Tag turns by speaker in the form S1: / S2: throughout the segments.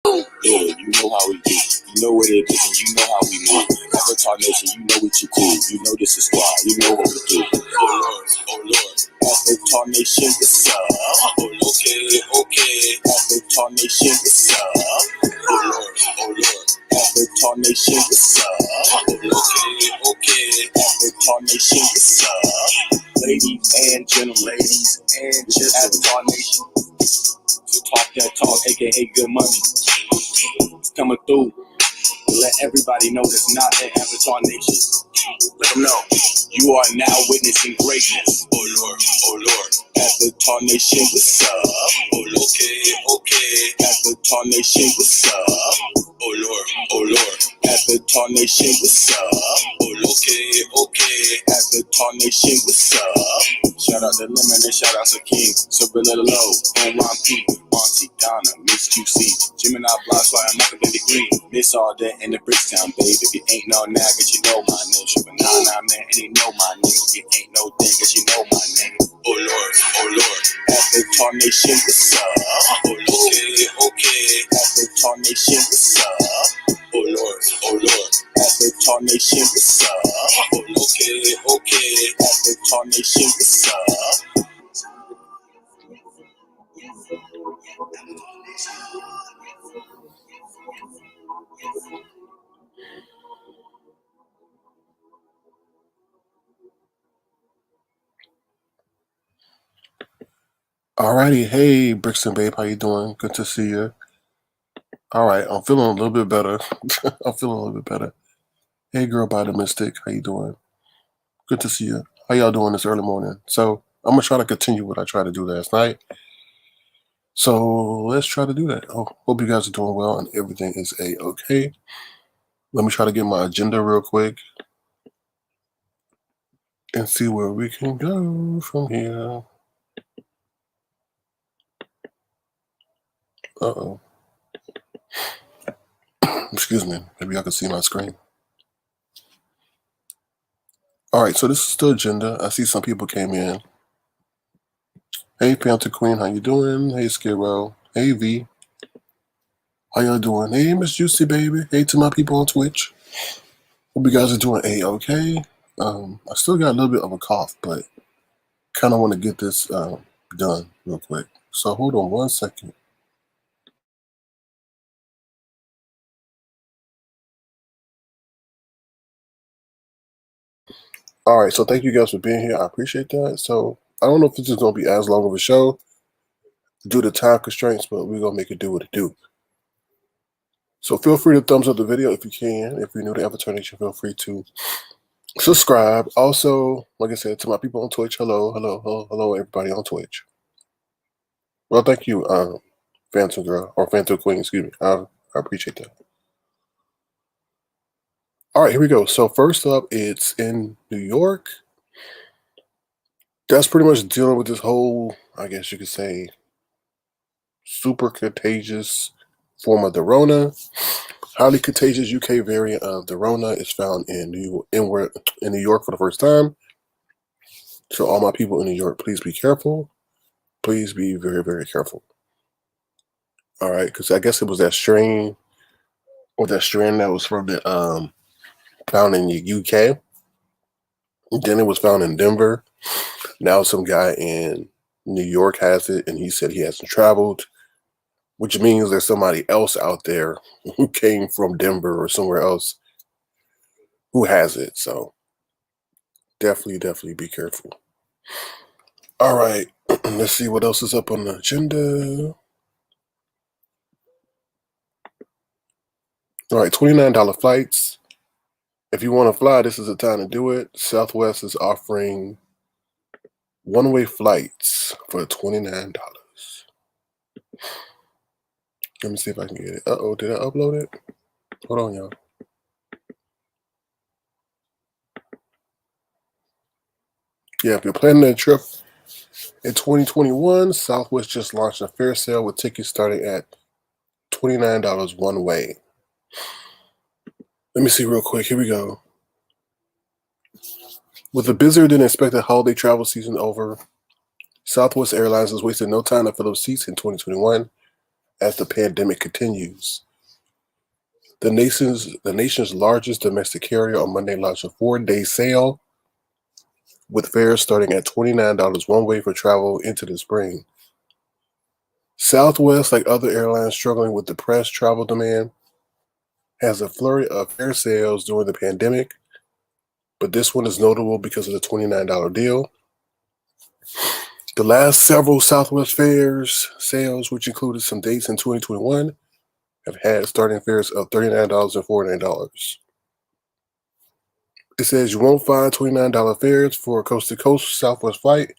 S1: Yeah, you know how we do. You know what it is, and you know how we move. Avatar Nation, you know what you cool. You know this is squad. You know what we do. Oh Lord, oh Lord. Avatar Nation, what's up? Oh, okay. Avatar Nation, what's up? Oh Lord, oh Lord. Avatar Nation, what's up? Oh, okay. Avatar Nation, what's up? Ladies and gentlemen, Avatar Nation. Talk that talk, aka good money. Coming through to let everybody know that's not an Avatar Nation. Let them know you are now witnessing greatness. Oh Lord, oh Lord. Avatar Nation, what's up? Oh, okay. Avatar Nation, what's up? Oh Lord, oh Lord. Avatar Nation, what's up? Oh, okay. Avatar Nation, what's up? Shout out to Lemon and shout out to King, Sabilla Low, and Ron P, Auntie Donna, Miss QC, Gemini Blocks, Fire, Michael Baby Green, Miss All Day in the Brickstown, babe. If you ain't know now, guess you know my name. Triple 99, man, and you know my name. If you ain't no thing, guess you know my name. Oh Lord, oh Lord. Avatar Nation, what's up? Oh, okay. Avatar Nation, what's up? Oh Lord, oh Lord. Avatar Nation, what's up? Oh, okay. Avatar Nation, what's up?
S2: Alrighty, hey Brixton babe, how you doing? Good to see you. Alright, I'm feeling a little bit better. Hey girl by the Mystic, how you doing? Good to see you. How y'all doing this early morning? So I'm gonna try to continue what I tried to do last night. So let's try to do that. Hope you guys are doing well and everything is a-okay. Let me try to get my agenda real quick and see where we can go from here. Uh-oh. Excuse me. Maybe y'all can see my screen. Alright, so this is the agenda. I see some people came in. Hey Panther Queen, how you doing? Hey Skirrel. Hey V. How y'all doing? Hey Miss Juicy Baby. Hey to my people on Twitch. Hope you guys are doing a-okay. I still got a little bit of a cough, but kind of want to get this done real quick. So hold on one second. All right, so thank you guys for being here. I appreciate that. So I don't know if this is going to be as long of a show due to time constraints, but we're going to make it do what it do. So feel free to thumbs up the video if you can. If you're new to Avatar Nation, feel free to subscribe. Also, like I said, to my people on Twitch, hello everybody on Twitch. Well, thank you, Phantom Girl, or Phantom Queen, excuse me. I appreciate that. All right, here we go. So first up, it's in New York. That's pretty much dealing with this whole, I guess you could say, super contagious form of the Rona. Highly contagious UK variant of the Rona is found in New York for the first time. So all my people in New York, please be careful. Please be very, very careful. All right, because I guess it was that strain, or that strand that was from the found in the UK. Then it was found in Denver. Now some guy in New York has it, and he said he hasn't traveled, which means there's somebody else out there who came from Denver or somewhere else who has it. So definitely be careful. All right, let's see what else is up on the agenda. All right, $29 flights. If you want to fly, this is the time to do it. Southwest is offering one-way flights for $29. Let me see if I can get it. Uh-oh, did I upload it? Hold on, y'all. Yeah, if you're planning a trip in 2021, Southwest just launched a fare sale with tickets starting at $29 one way. Let me see real quick. Here we go. With a busier than expected holiday travel season over, Southwest Airlines has wasted no time to fill up seats in 2021 as the pandemic continues. The nation's largest domestic carrier on Monday launched a 4-day sale with fares starting at $29 one way for travel into the spring. Southwest, like other airlines struggling with depressed travel demand, has a flurry of fare sales during the pandemic, but this one is notable because of the $29 deal. The last several Southwest fares sales, which included some dates in 2021, have had starting fares of $39 and $49. It says you won't find $29 fares for a coast-to-coast Southwest flight,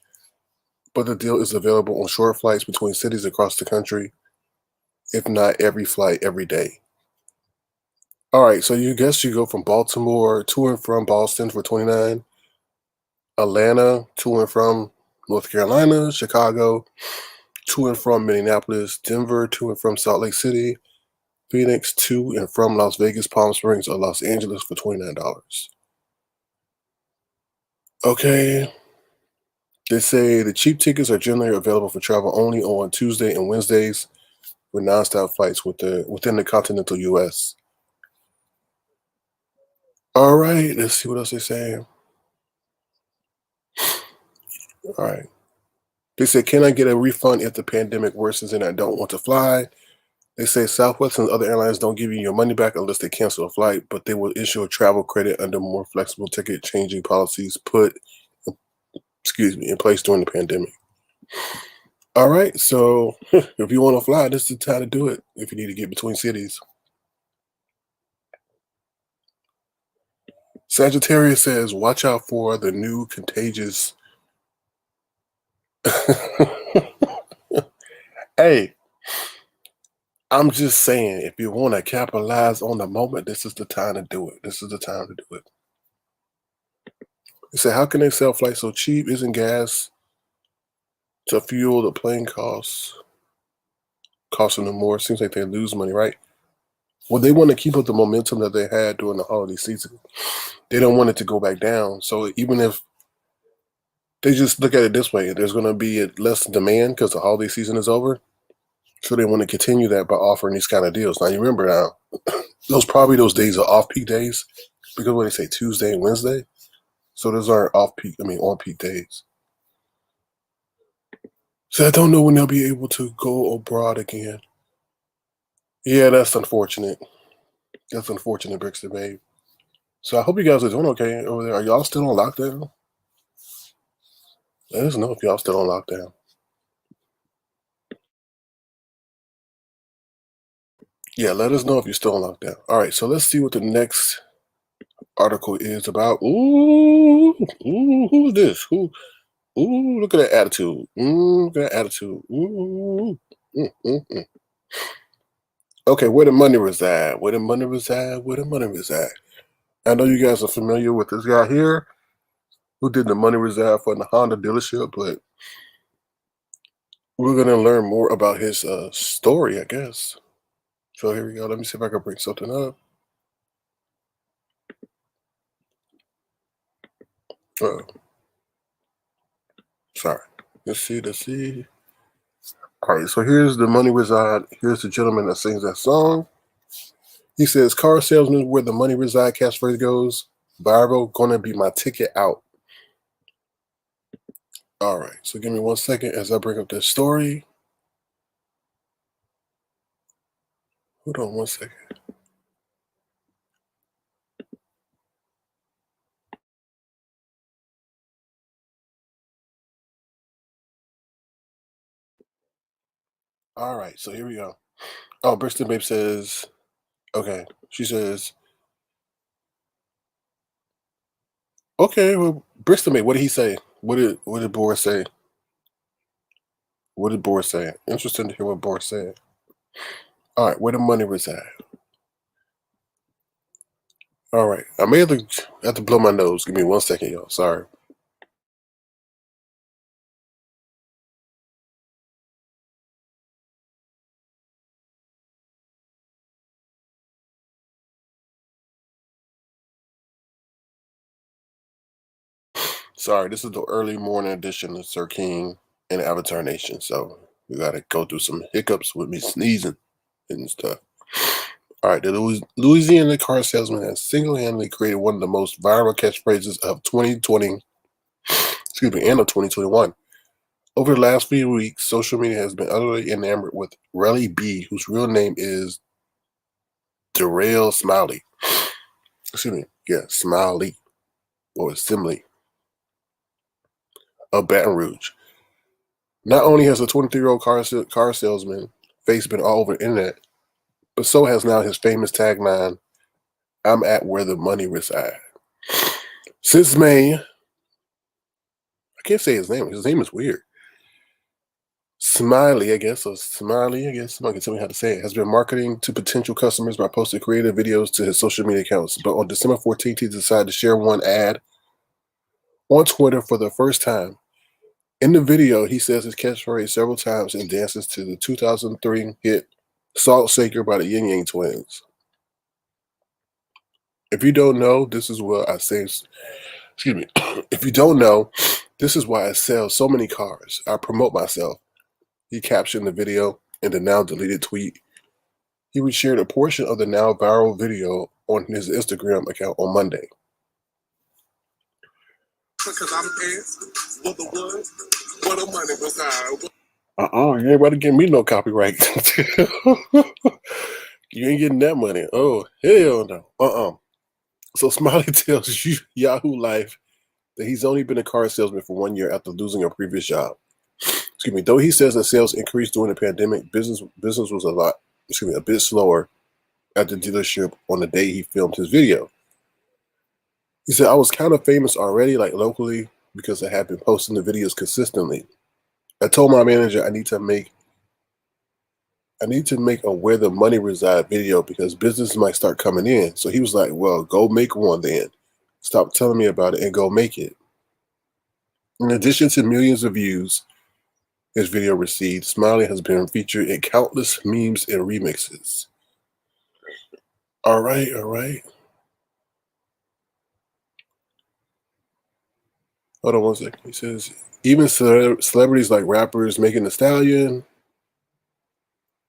S2: but the deal is available on short flights between cities across the country, if not every flight every day. All right, so you go from Baltimore to and from Boston for $29, Atlanta to and from North Carolina, Chicago to and from Minneapolis, Denver to and from Salt Lake City, Phoenix to and from Las Vegas, Palm Springs, or Los Angeles for $29. Okay. They say the cheap tickets are generally available for travel only on Tuesday and Wednesdays with nonstop flights within the continental U.S. All right, let's see what else they say. All right. They say, can I get a refund if the pandemic worsens and I don't want to fly? They say Southwest and other airlines don't give you your money back unless they cancel a flight, but they will issue a travel credit under more flexible ticket changing policies put in place during the pandemic. All right, so if you want to fly, this is the time to do it if you need to get between cities. Sagittarius says, watch out for the new contagious. Hey, I'm just saying, if you want to capitalize on the moment, this is the time to do it. This is the time to do it. They say, how can they sell flights so cheap? Isn't gas to fuel the plane costing them more? Seems like they lose money, right? Well, they want to keep up the momentum that they had during the holiday season. They don't want it to go back down. So even if they just look at it this way, there's going to be less demand because the holiday season is over. So they want to continue that by offering these kind of deals. Now, you remember now, those days are off-peak days because what they say, Tuesday and Wednesday. So those aren't on-peak days. So I don't know when they'll be able to go abroad again. Yeah, that's unfortunate. That's unfortunate, Brixton, babe. So I hope you guys are doing okay over there. Are y'all still on lockdown? Let us know if y'all still on lockdown. Yeah, let us know if you're still on lockdown. All right, so let's see what the next article is about. Who's this? Look at that attitude. Look at that attitude. Mm, mm, mm. Okay, where the money reside? Where the money reside? Where the money reside? I know you guys are familiar with this guy here who did the money reside for the Honda dealership, but we're gonna learn more about his story, I guess. So here we go. Let me see if I can bring something up. Uh, Sorry. Let's see. Let's see. All right. So here's the money reside. Here's the gentleman that sings that song. He says, "Car salesman, where the money reside." Catchphrase goes viral. Gonna be my ticket out. All right. So give me 1 second as I bring up this story. Hold on 1 second. All right. So here we go. Oh, Bristol Babe says, okay. She says, okay. Well, Bristol Babe, what did he say? What did Boris say? What did Boris say? Interesting to hear what Boris said. All right. Where the money reside? All right. I may have to blow my nose. Give me 1 second, y'all. Sorry. Sorry. This is the early morning edition of Sir King and Avatar Nation. So We gotta go through some hiccups with me sneezing and stuff. All right, the Louisiana car salesman has single-handedly created one of the most viral catchphrases of 2020, and of 2021. Over the last few weeks, social media has been utterly enamored with Relly B, whose real name is Darrell Smiley. Smiley, or Simley, of Baton Rouge. Not only has the 23-year-old car salesman face been all over the internet, but so has now his famous tagline, "I'm at where the money resides." Since May, I can't say his name. His name is weird. Smiley, I guess, somebody can tell me how to say it, has been marketing to potential customers by posting creative videos to his social media accounts. But on December 14th, he decided to share one ad on Twitter for the first time. In the video, he says his catchphrase several times and dances to the 2003 hit Salt Shaker by the Yin Yang Twins. If you don't know, this is what I say. Excuse me. If you don't know, this is why I sell so many cars. I promote myself. He captioned the video in the now deleted tweet. He reshared a portion of the now viral video on his Instagram account on Monday. Because I'm asked what the money was. You ain't about to give me no copyright. You ain't getting that money. Oh, hell no. So Smiley tells Yahoo Life that he's only been a car salesman for 1 year after losing a previous job. Though he says that sales increased during the pandemic, business was a bit slower at the dealership on the day he filmed his video. He said, "I was kind of famous already, like locally, because I had been posting the videos consistently. I told my manager I need to make a where the money reside video because business might start coming in." So he was like, "Well, go make one then. Stop telling me about it and go make it." In addition to millions of views his video received, Smiley has been featured in countless memes and remixes. All right. Hold on one second. He says, even celebrities like rappers Megan Thee Stallion,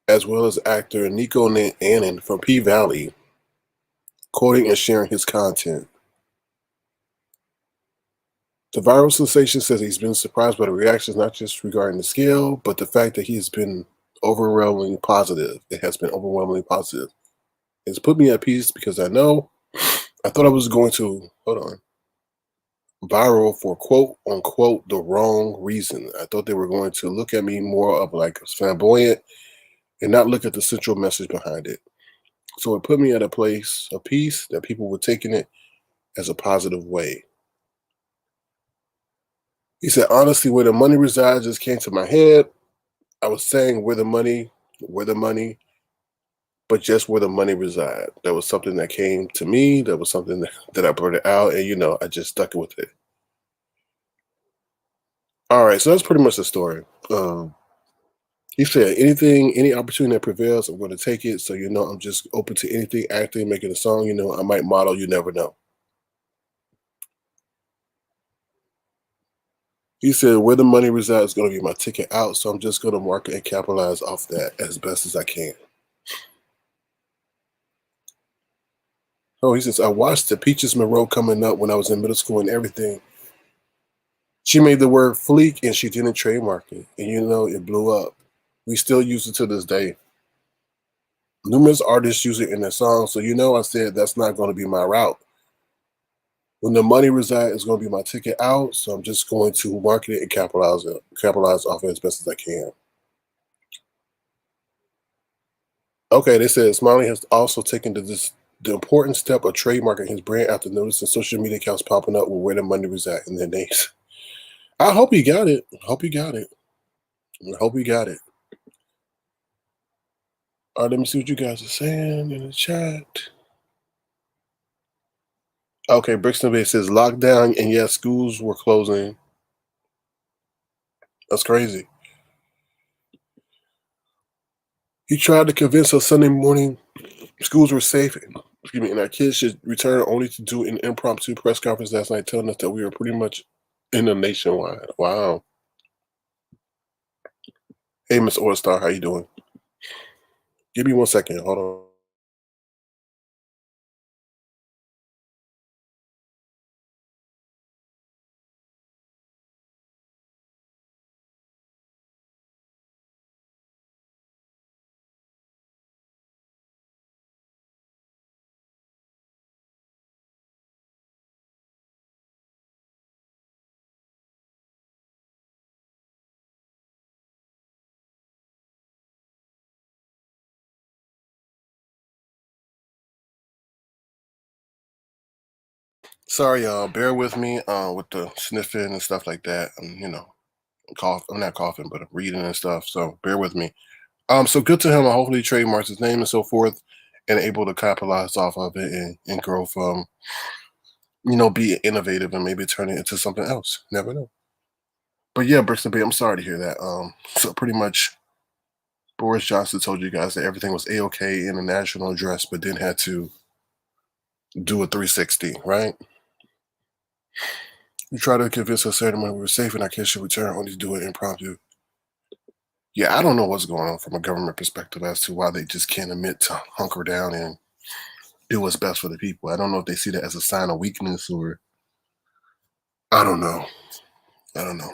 S2: as well as actor Nico Annan from P Valley, quoting and sharing his content. The viral sensation says he's been surprised by the reactions, not just regarding the scale, but the fact that he has been overwhelmingly positive. It has been overwhelmingly positive. It's put me at peace because I thought I was going to, viral for quote unquote the wrong reason. I thought they were going to look at me more of like flamboyant and not look at the central message behind it. So it put me at a place of peace that people were taking it as a positive way. He said, honestly, where the money resides just came to my head. I was saying where the money, but just where the money resides. That was something that came to me. That was something that I brought it out, and I just stuck with it. All right, so that's pretty much the story. He said, any opportunity that prevails, I'm going to take it. So, I'm just open to anything, acting, making a song. I might model. You never know. He said, where the money resides is going to be my ticket out. So I'm just going to market and capitalize off that as best as I can. Oh, he says, I watched the Peaches Monroe coming up when I was in middle school and everything. She made the word fleek and she didn't trademark it. And it blew up. We still use it to this day. Numerous artists use it in their songs. So, I said that's not going to be my route. When the money resides, it's going to be my ticket out. So I'm just going to market it and capitalize off it as best as I can. Okay, they said Smiley has also taken the important step of trademarking his brand after noticing social media accounts popping up with where the money resides in their names. I hope he got it. All right, let me see what you guys are saying in the chat. Okay, Brixton Bay says lockdown, and yes, schools were closing. That's crazy. He tried to convince us Sunday morning schools were safe, and our kids should return only to do an impromptu press conference last night telling us that we were pretty much in a nationwide. Wow. Hey, Miss Orstar, how you doing? Give me 1 second. Hold on. Sorry, y'all. Bear with me with the sniffing and stuff like that. I'm not coughing, but I'm reading and stuff. So bear with me. So good to him. I hopefully trademarks his name and so forth, and able to capitalize off of it and grow from, be innovative and maybe turn it into something else. Never know. But yeah, Brixton Bay, I'm sorry to hear that. So pretty much Boris Johnson told you guys that everything was a-okay in a national address, but then had to do a 360, right? We tried to convince us certain when we were safe and our kids should return, only to do it impromptu. Yeah, I don't know what's going on from a government perspective as to why they just can't admit to hunker down and do what's best for the people. I don't know if they see that as a sign of weakness or I don't know. I don't know.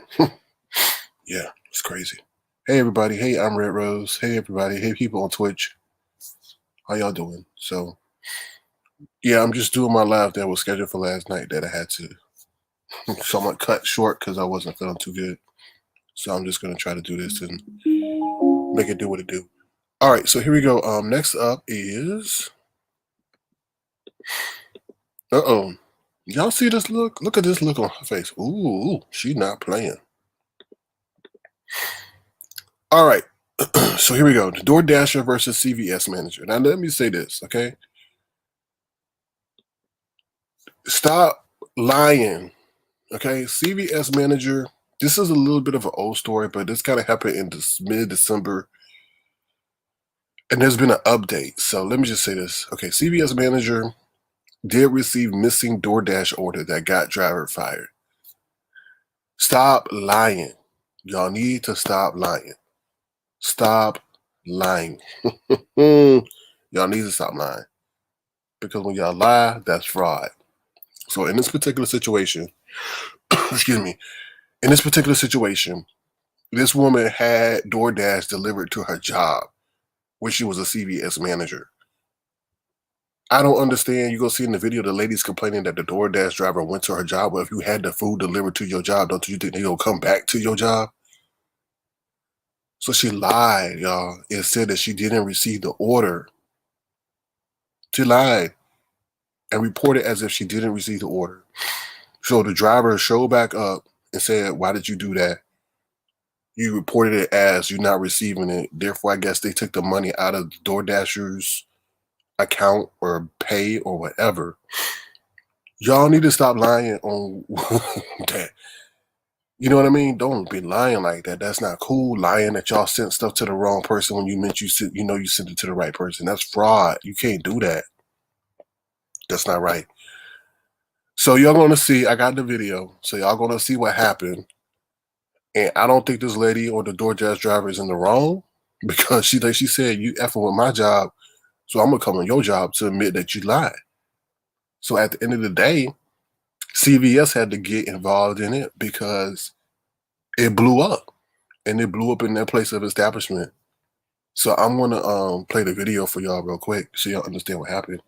S2: Yeah, it's crazy. Hey everybody. Hey, I'm Red Rose. Hey everybody. Hey people on Twitch. How y'all doing? So yeah, I'm just doing my live that was scheduled for last night that I had to somewhat cut short because I wasn't feeling too good. So I'm just gonna try to do this and make it do what it do. All right, so here we go. Next up is uh-oh. Y'all see this look? Look at this look on her face. Ooh, she not playing. All right. So here we go. The DoorDasher versus CVS manager. Now let me say this, okay? Stop lying. Okay. CVS manager. This is a little bit of an old story, but this kind of happened in mid-December. And there's been an update. So let me just say this. Okay, CVS manager did receive missing DoorDash order that got driver fired. Stop lying. Y'all need to stop lying. Stop lying. Y'all need to stop lying. Because when y'all lie, that's fraud. So in this particular situation, excuse me, in this particular situation, this woman had DoorDash delivered to her job when she was a CVS manager. I don't understand. You go see in the video the lady's complaining that the DoorDash driver went to her job. Well, if you had the food delivered to your job, don't you think they gonna come back to your job? So she lied, y'all, and said that she didn't receive the order. She lied and reported as if she didn't receive the order. So the driver showed back up and said, "Why did you do that? You reported it as you're not receiving it. Therefore, I guess they took the money out of the DoorDasher's account or pay or whatever." Y'all need to stop lying on that. You know what I mean? Don't be lying like that. That's not cool. Lying that y'all sent stuff to the wrong person when you meant you sent it to the right person. That's fraud. You can't do that. That's not right. So y'all gonna see. I got the video. So y'all gonna see what happened. And I don't think this lady or the DoorDash driver is in the wrong because she said you effing with my job, so I'm gonna come on your job to admit that you lied. So at the end of the day, CVS had to get involved in it because it blew up, and it blew up in their place of establishment. So I'm gonna play the video for y'all real quick so y'all understand what happened.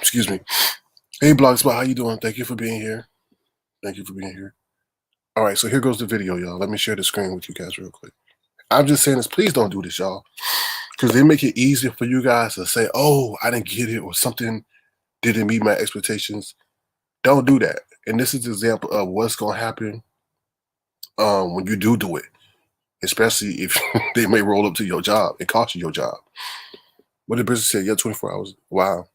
S2: Excuse me. Hey Blogspot, how you doing? Thank you for being here. Thank you for being here. All right, so here goes the video, y'all. Let me share the screen with you guys real quick. I'm just saying this, please don't do this, y'all. Because they make it easy for you guys to say, oh, I didn't get it, or something didn't meet my expectations. Don't do that. And this is an example of what's gonna happen when you do it. Especially if they may roll up to your job and cost you your job. What did the business say? Yeah, 24 hours. Wow.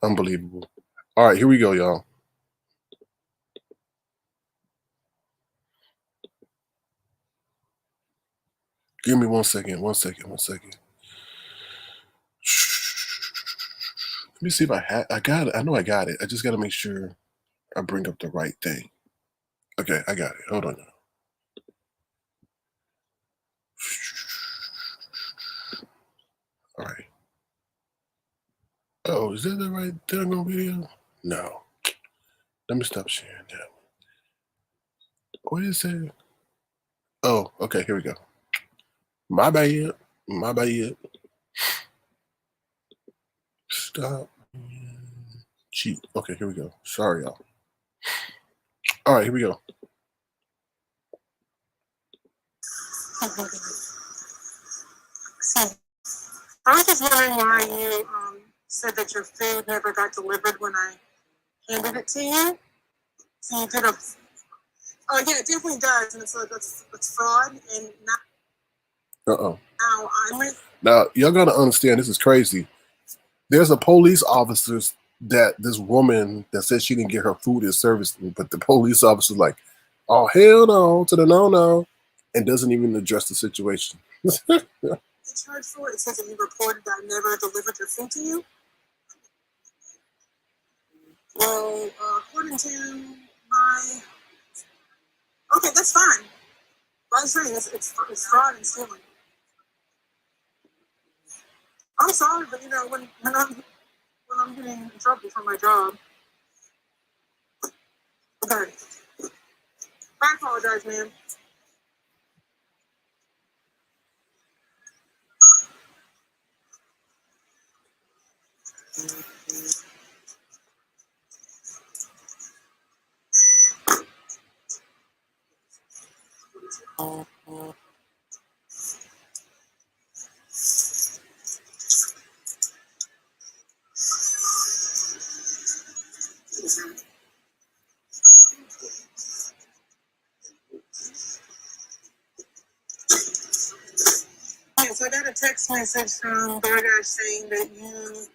S2: Unbelievable. All right, here we go, y'all. Give me 1 second. Let me see if I got it. I know I got it. I just got to make sure I bring up the right thing. Okay, I got it. Hold on. All right. Oh, is that the right daggone video? No. Let me stop sharing that. What is it? Oh, okay, here we go. My bad. My bad. Stop. Cheat. Okay, here we go. Sorry, y'all. All right, here we go.
S3: So, I was just wondering why you said that your food never got delivered when I handed it to you. So you did a. Oh yeah, it definitely does, and it's like it's fraud. And now
S2: Now y'all gotta understand, this is crazy. There's a police officer that this woman that said she didn't get her food is servicing, but the police officer's like, "Oh hell no to the no," and doesn't even address the situation.
S3: Charged for it. It says that you reported that I never delivered your food to you. Well, according to my... Okay, that's fine. But I'm saying it's fraud and stealing. I'm sorry, but you know, when I'm getting in trouble for my job. Okay. I apologize, man. So I got a text message from DoorDash saying that you...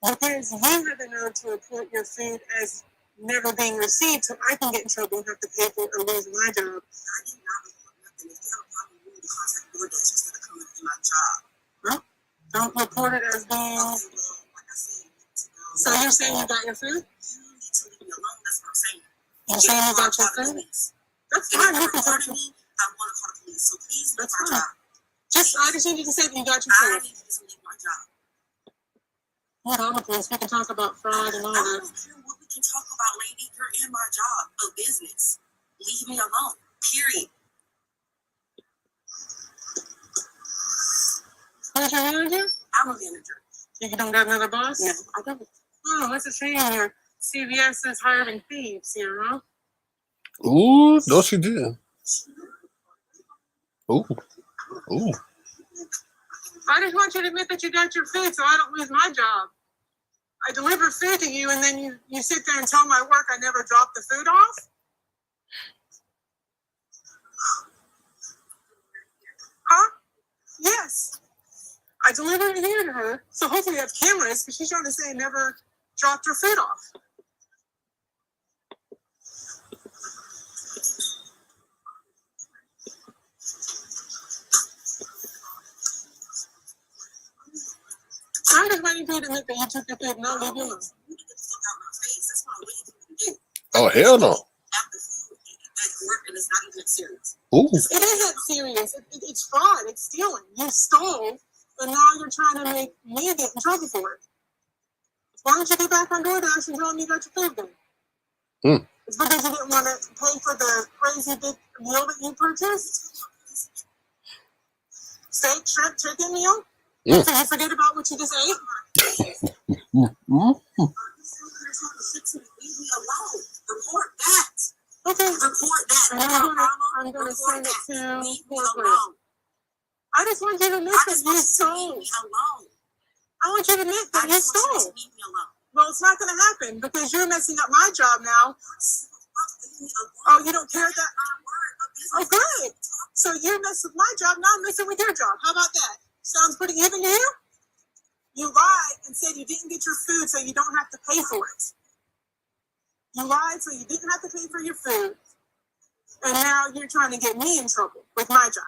S3: Because you have the nerve to report your food as never being received, so I can get in trouble and have to pay for it or lose my job. I did not report nothing. If they have a problem, you need to contact DoorDash instead of coming to my job. No? Don't report it as being... Okay, well, like I said, so you're saying you got your food? You need to leave me alone, that's what I'm saying. You're saying you got your food? That's fine. You can talk to me. I want to call the police, so please leave my job. I just need you to say that you got your food. I need you to leave my job. Hold on, please. We can talk about fraud and all that. I don't care what we can talk about, lady. You're in my job of business. Leave me alone. Period. Who's your manager? I'm a manager. You don't got another boss? No, I don't. Oh, what's a shame here? CVS is hiring thieves here, huh?
S2: Ooh, no, she did. Ooh. Ooh.
S3: I just want you to admit that you got your food so I don't lose my job. I deliver food to you and then you sit there and tell my work I never dropped the food off? Huh? Yes. I delivered it here to her, so hopefully you have cameras, because she's trying to say I never dropped her food off. I'm just waiting for you to admit that you took your food and not leave you alone.
S2: Oh, hell no. Ooh.
S3: It isn't serious. It's fraud. It's stealing. You stole, but now you're trying to make me get in trouble for it. Why don't you get back on DoorDash and tell me you got your food then? It's because you didn't want to pay for the crazy big meal that you purchased? Steak, shrimp, chicken meal? So you forget about what you just ate? Leave me alone. Report that. Okay. Report that. I'm going to send it to corporate. I just want you to admit that you stole. I want you to admit that you stole. Well, it's not going to happen because you're messing up my job now. Oh, you don't care that? Oh, good. So you're messing with my job, now I'm messing with your job. How about that? Sounds pretty even to you? You lied and said you didn't get your food so you don't have to pay for it. You lied so you didn't have to pay for your food. And now you're trying to get me in trouble with my job.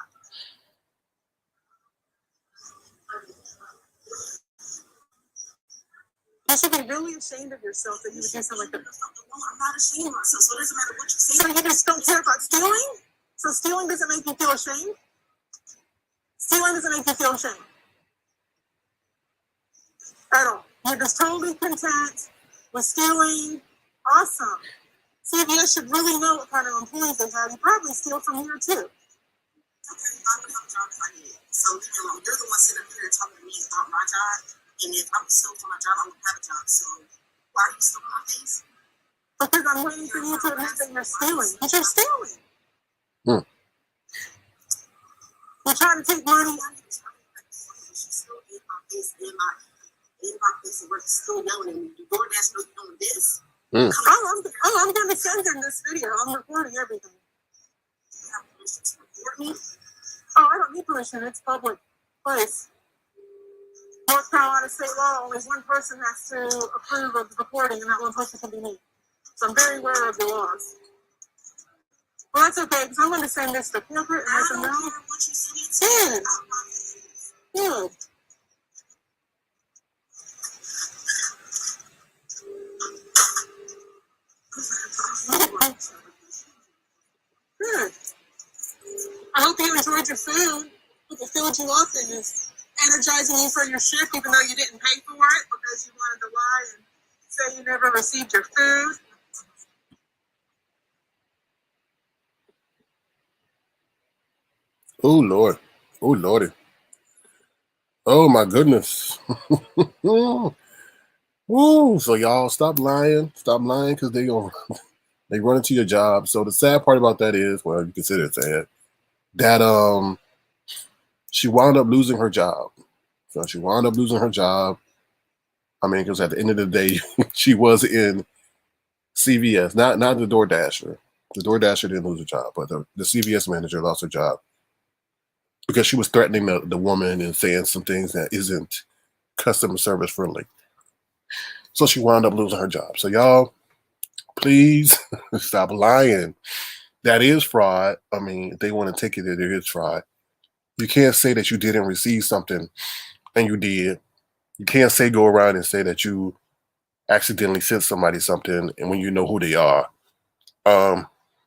S3: You should be really ashamed of yourself that you would do something like that. No, I'm not ashamed of myself, so it doesn't matter what you say. So you just don't care about stealing? So stealing doesn't make you feel ashamed? Stealing doesn't make you feel ashamed at all. You're just totally content with stealing. Awesome. CVS should really know what kind of employees they have. You probably steal from here too. Okay, I would have a job if I did. So leave me alone. You're the one sitting up here talking to me about my job. And if I'm still for my job, I wouldn't have a job. So why are you still in my face? Because I'm waiting for you to admit that you're stealing. But you're stealing. You're trying to take money. She's still in my face, in my face, and we're still yelling at me. Do DoorDash know you're doing this? I'm going to send them this video. I'm recording everything. You have permission to record me? Oh, I don't need permission. It's public place. North Carolina state law, only one person has to approve of the recording, and that one person can be me. So I'm very aware of the laws. Well, that's okay, because I'm going to send this to corporate and let them know. I don't care what you send it to. Good. Good. I hope you enjoyed your food. Hope it filled you up and is energizing you for your shift, even though you didn't pay for it because you wanted to lie and say you never received your food.
S2: Oh, Lord. Oh, Lordy. Oh, my goodness. Woo. So, y'all, stop lying. Stop lying because they run into your job. So, the sad part about that is, well, you consider it sad, that she wound up losing her job. So, she wound up losing her job. I mean, because at the end of the day, she was in CVS, not the DoorDasher. The DoorDasher didn't lose her job, but the CVS manager lost her job because she was threatening the woman and saying some things that isn't customer service friendly. So she wound up losing her job. So y'all, please stop lying. That is fraud. I mean, if they want to take it there, it is fraud. You can't say that you didn't receive something and you did. You can't go around and say that you accidentally sent somebody something and when you know who they are.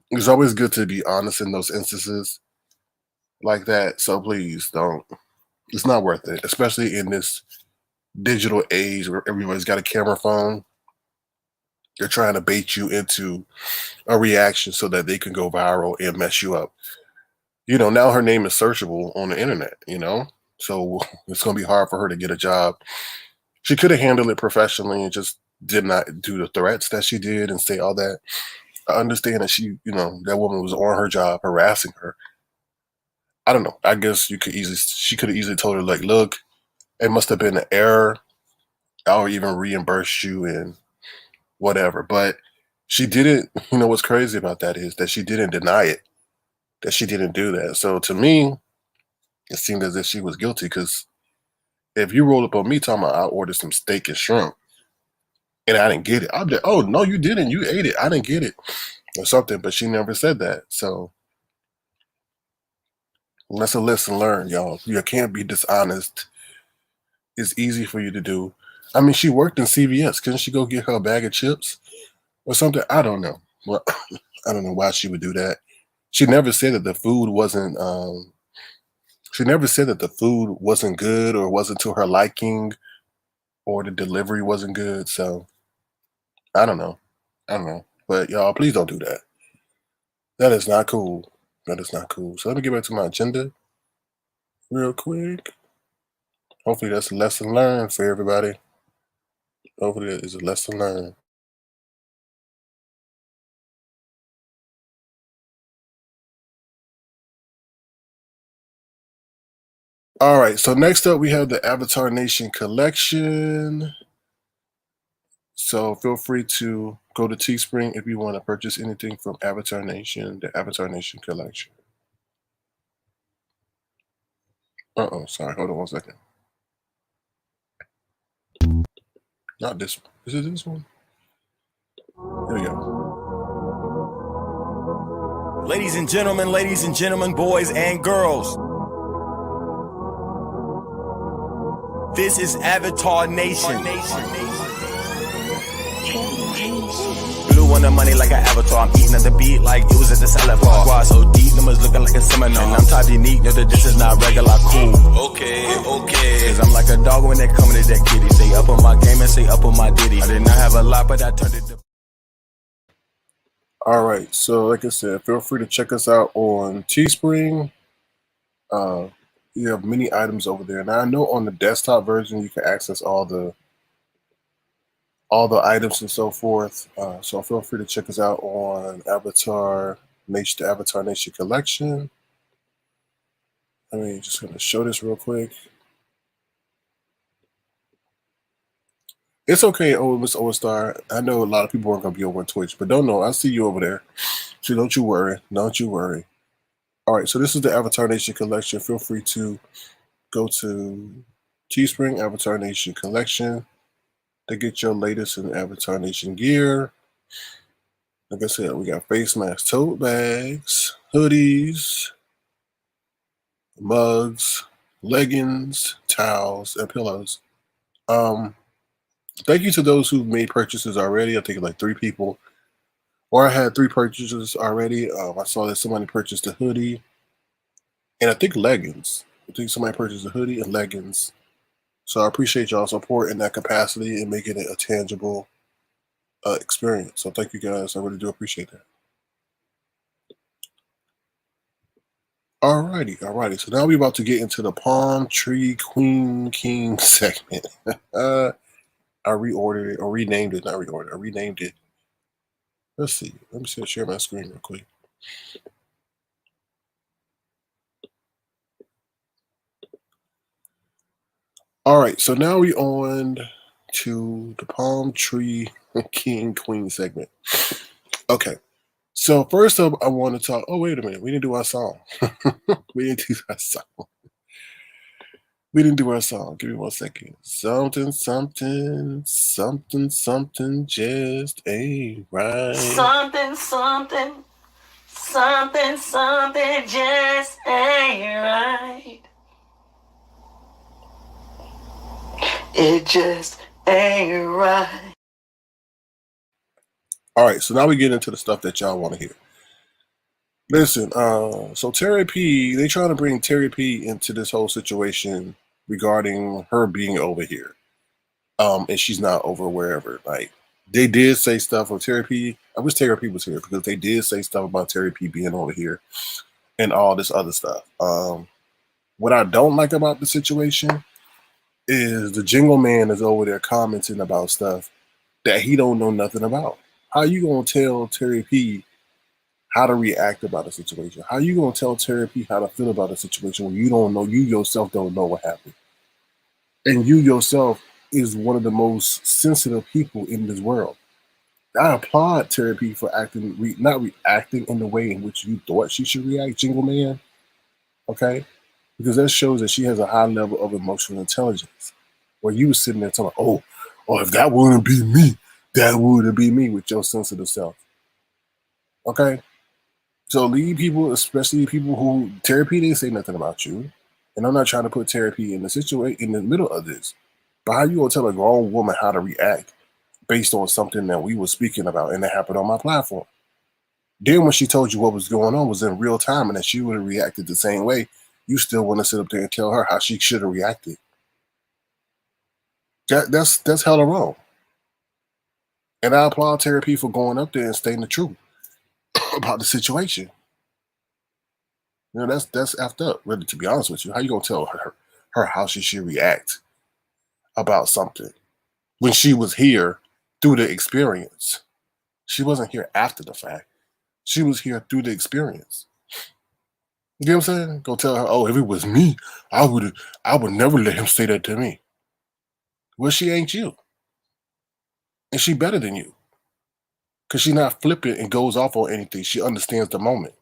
S2: It's always good to be honest in those instances like that. So please don't. It's not worth it, especially in this digital age where everybody's got a camera phone. They're trying to bait you into a reaction so that they can go viral and mess you up. You know, now her name is searchable on the internet, you know? So it's going to be hard for her to get a job. She could have handled it professionally and just did not do the threats that she did and say all that. I understand that that woman was on her job harassing her. I don't know. I guess she could have easily told her, like, look, it must have been an error. I'll even reimburse you and whatever. But she didn't, what's crazy about that is that she didn't deny it, that she didn't do that. So to me, it seemed as if she was guilty because if you roll up on me talking about I ordered some steak and shrimp and I didn't get it, I'm like, oh, no, you didn't. You ate it. I didn't get it or something. But she never said that. So that's a lesson learned, y'all. You can't be dishonest. It's easy for you to do. I mean, she worked in CVS. Couldn't she go get her a bag of chips or something? I don't know. Well, I don't know why she would do that. She never said that the food wasn't. She never said that the food wasn't good or wasn't to her liking, or the delivery wasn't good. So I don't know. But y'all, please don't do that. That is not cool. That is not cool. So let me get back to my agenda real quick. Hopefully that's a lesson learned for everybody. Hopefully that is a lesson learned. All right, so next up we have the Avatar Nation collection. So feel free to go to Teespring if you want to purchase anything from Avatar Nation, the Avatar Nation collection. Sorry, hold on one second. Not this one. Is it this one? Here we go.
S1: Ladies and gentlemen, boys and girls. This is Avatar Nation. Blue on the money like an avatar. I'm eating at the beat like it was at the salad bar. Squad so deep, numbers looking like a seminar. And I'm type unique, know that this is not regular. Cool. Okay. Cause I'm like a dog when they coming to that kitty. Stay up on my game and stay up on my ditty. I did not have a lot, but I turned it to.
S2: All right, so like I said, feel free to check us out on Teespring. You have many items over there. Now I know on the desktop version you can access all the items and so forth. So feel free to check us out on Avatar Nation, the Avatar Nation collection. Just gonna show this real quick. It's okay, Miss Star. I know a lot of people aren't gonna be over on Twitch, but don't know. I see you over there. So don't you worry. Don't you worry. All right, so this is the Avatar Nation collection. Feel free to go to Teespring Avatar Nation collection to get your latest in Avatar Nation gear. Like I said, we got face masks, tote bags, hoodies, mugs, leggings, towels, and pillows. Thank you to those who made purchases already. I think like 3 people. Or I had 3 purchases already. I saw that somebody purchased a hoodie and I think leggings. I think somebody purchased a hoodie and leggings. So I appreciate y'all's support in that capacity and making it a tangible experience. So thank you guys. I really do appreciate that. Alrighty. So now we're about to get into the Palm Tree Queen King segment. I reordered it or renamed it. Not reordered. I renamed it. Let's see. Let me share my screen real quick. All right, so now we on to the Palm Tree King Queen segment. Okay, so first up, I want to talk. Oh, wait a minute. We didn't do our song. We didn't do our song. Give me 1 second. Something just ain't right.
S4: Something just ain't right. It just ain't right.
S2: All right, so now we get into the stuff that y'all want to hear. Listen, so Terry P, they trying to bring Terry P into this whole situation regarding her being over here. And she's not over wherever. Like, they did say stuff on Terry P. I wish Terry P was here because they did say stuff about Terry P being over here and all this other stuff. What I don't like about the situation is the Jingle Man is over there commenting about stuff that he don't know nothing about. How you gonna tell Terry P how to react about a situation? How you gonna tell Terry P how to feel about a situation when you don't know, you yourself don't know what happened? And you yourself is one of the most sensitive people in this world. I applaud Terry P for not reacting in the way in which you thought she should react, Jingle Man. Okay? Because that shows that she has a high level of emotional intelligence. Where you were sitting there telling, oh, if that wouldn't be me, that wouldn't be me with your sensitive self. Okay? So leave people, especially people who, Terry P didn't say nothing about you. And I'm not trying to put Terry P in the middle of this. But how you gonna tell a grown woman how to react based on something that we were speaking about and that happened on my platform? Then when she told you what was going on was in real time and that she would have reacted the same way, you still want to sit up there and tell her how she should have reacted. That's hella wrong. And I applaud Terry P for going up there and stating the truth about the situation. You know, that's effed up, really, to be honest with you. How you gonna tell her how she should react about something when she was here through the experience? She wasn't here after the fact. She was here through the experience. You know what I'm saying? Go tell her, oh, if it was me, I would never let him say that to me. Well, she ain't you. And she better than you. Because she's not flippant and goes off on anything. She understands the moment.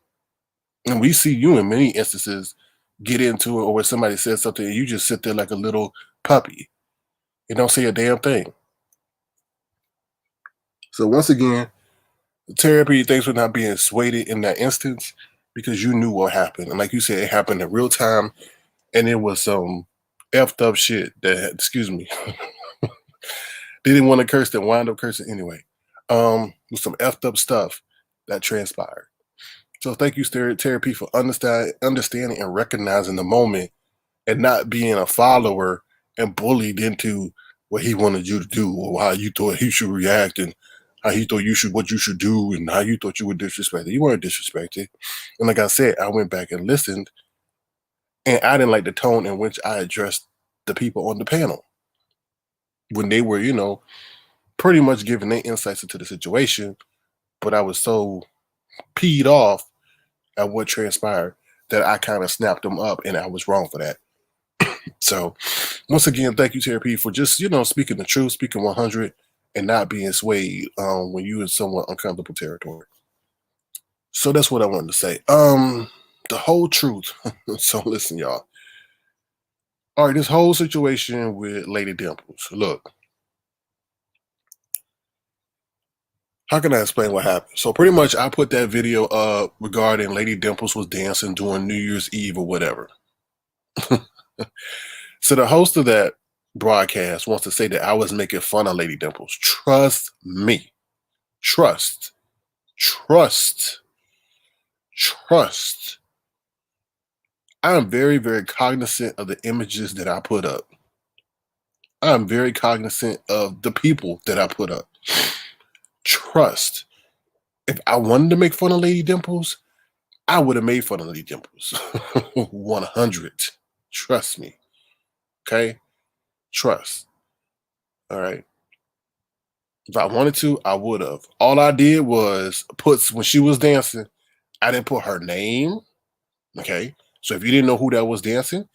S2: And we see you in many instances get into it or where somebody says something and you just sit there like a little puppy and don't say a damn thing. So once again, Terry P, thanks for not being swayed in that instance because you knew what happened. And like you said, it happened in real time and it was some effed up shit that, excuse me, they didn't want to curse that wound up cursing anyway. with some effed up stuff that transpired. So thank you, Therapy, for understanding and recognizing the moment and not being a follower and bullied into what he wanted you to do or how you thought he should react and how he thought what you should do and how you thought you were disrespected. You weren't disrespected. And like I said, I went back and listened, and I didn't like the tone in which I addressed the people on the panel when they were, pretty much giving their insights into the situation. But I was so peed off at what transpired that I kind of snapped them up, and I was wrong for that. So once again, thank you, Therapy, for just, speaking the truth, speaking 100 and not being swayed when you in somewhat uncomfortable territory. So that's what I wanted to say. The whole truth. So listen, y'all. All right, this whole situation with Lady Dimples. Look, how can I explain what happened? So pretty much I put that video up regarding Lady Dimples was dancing during New Year's Eve or whatever. So the host of that broadcast wants to say that I was making fun of Lady Dimples. Trust me. Trust. I am very, very cognizant of the images that I put up. I am very cognizant of the people that I put up. Trust. If I wanted to make fun of Lady Dimples, I would have made fun of Lady Dimples. 100. Trust me. Okay? Trust. All right. If I wanted to, I would have. All I did was when she was dancing, I didn't put her name. Okay? So if you didn't know who that was dancing,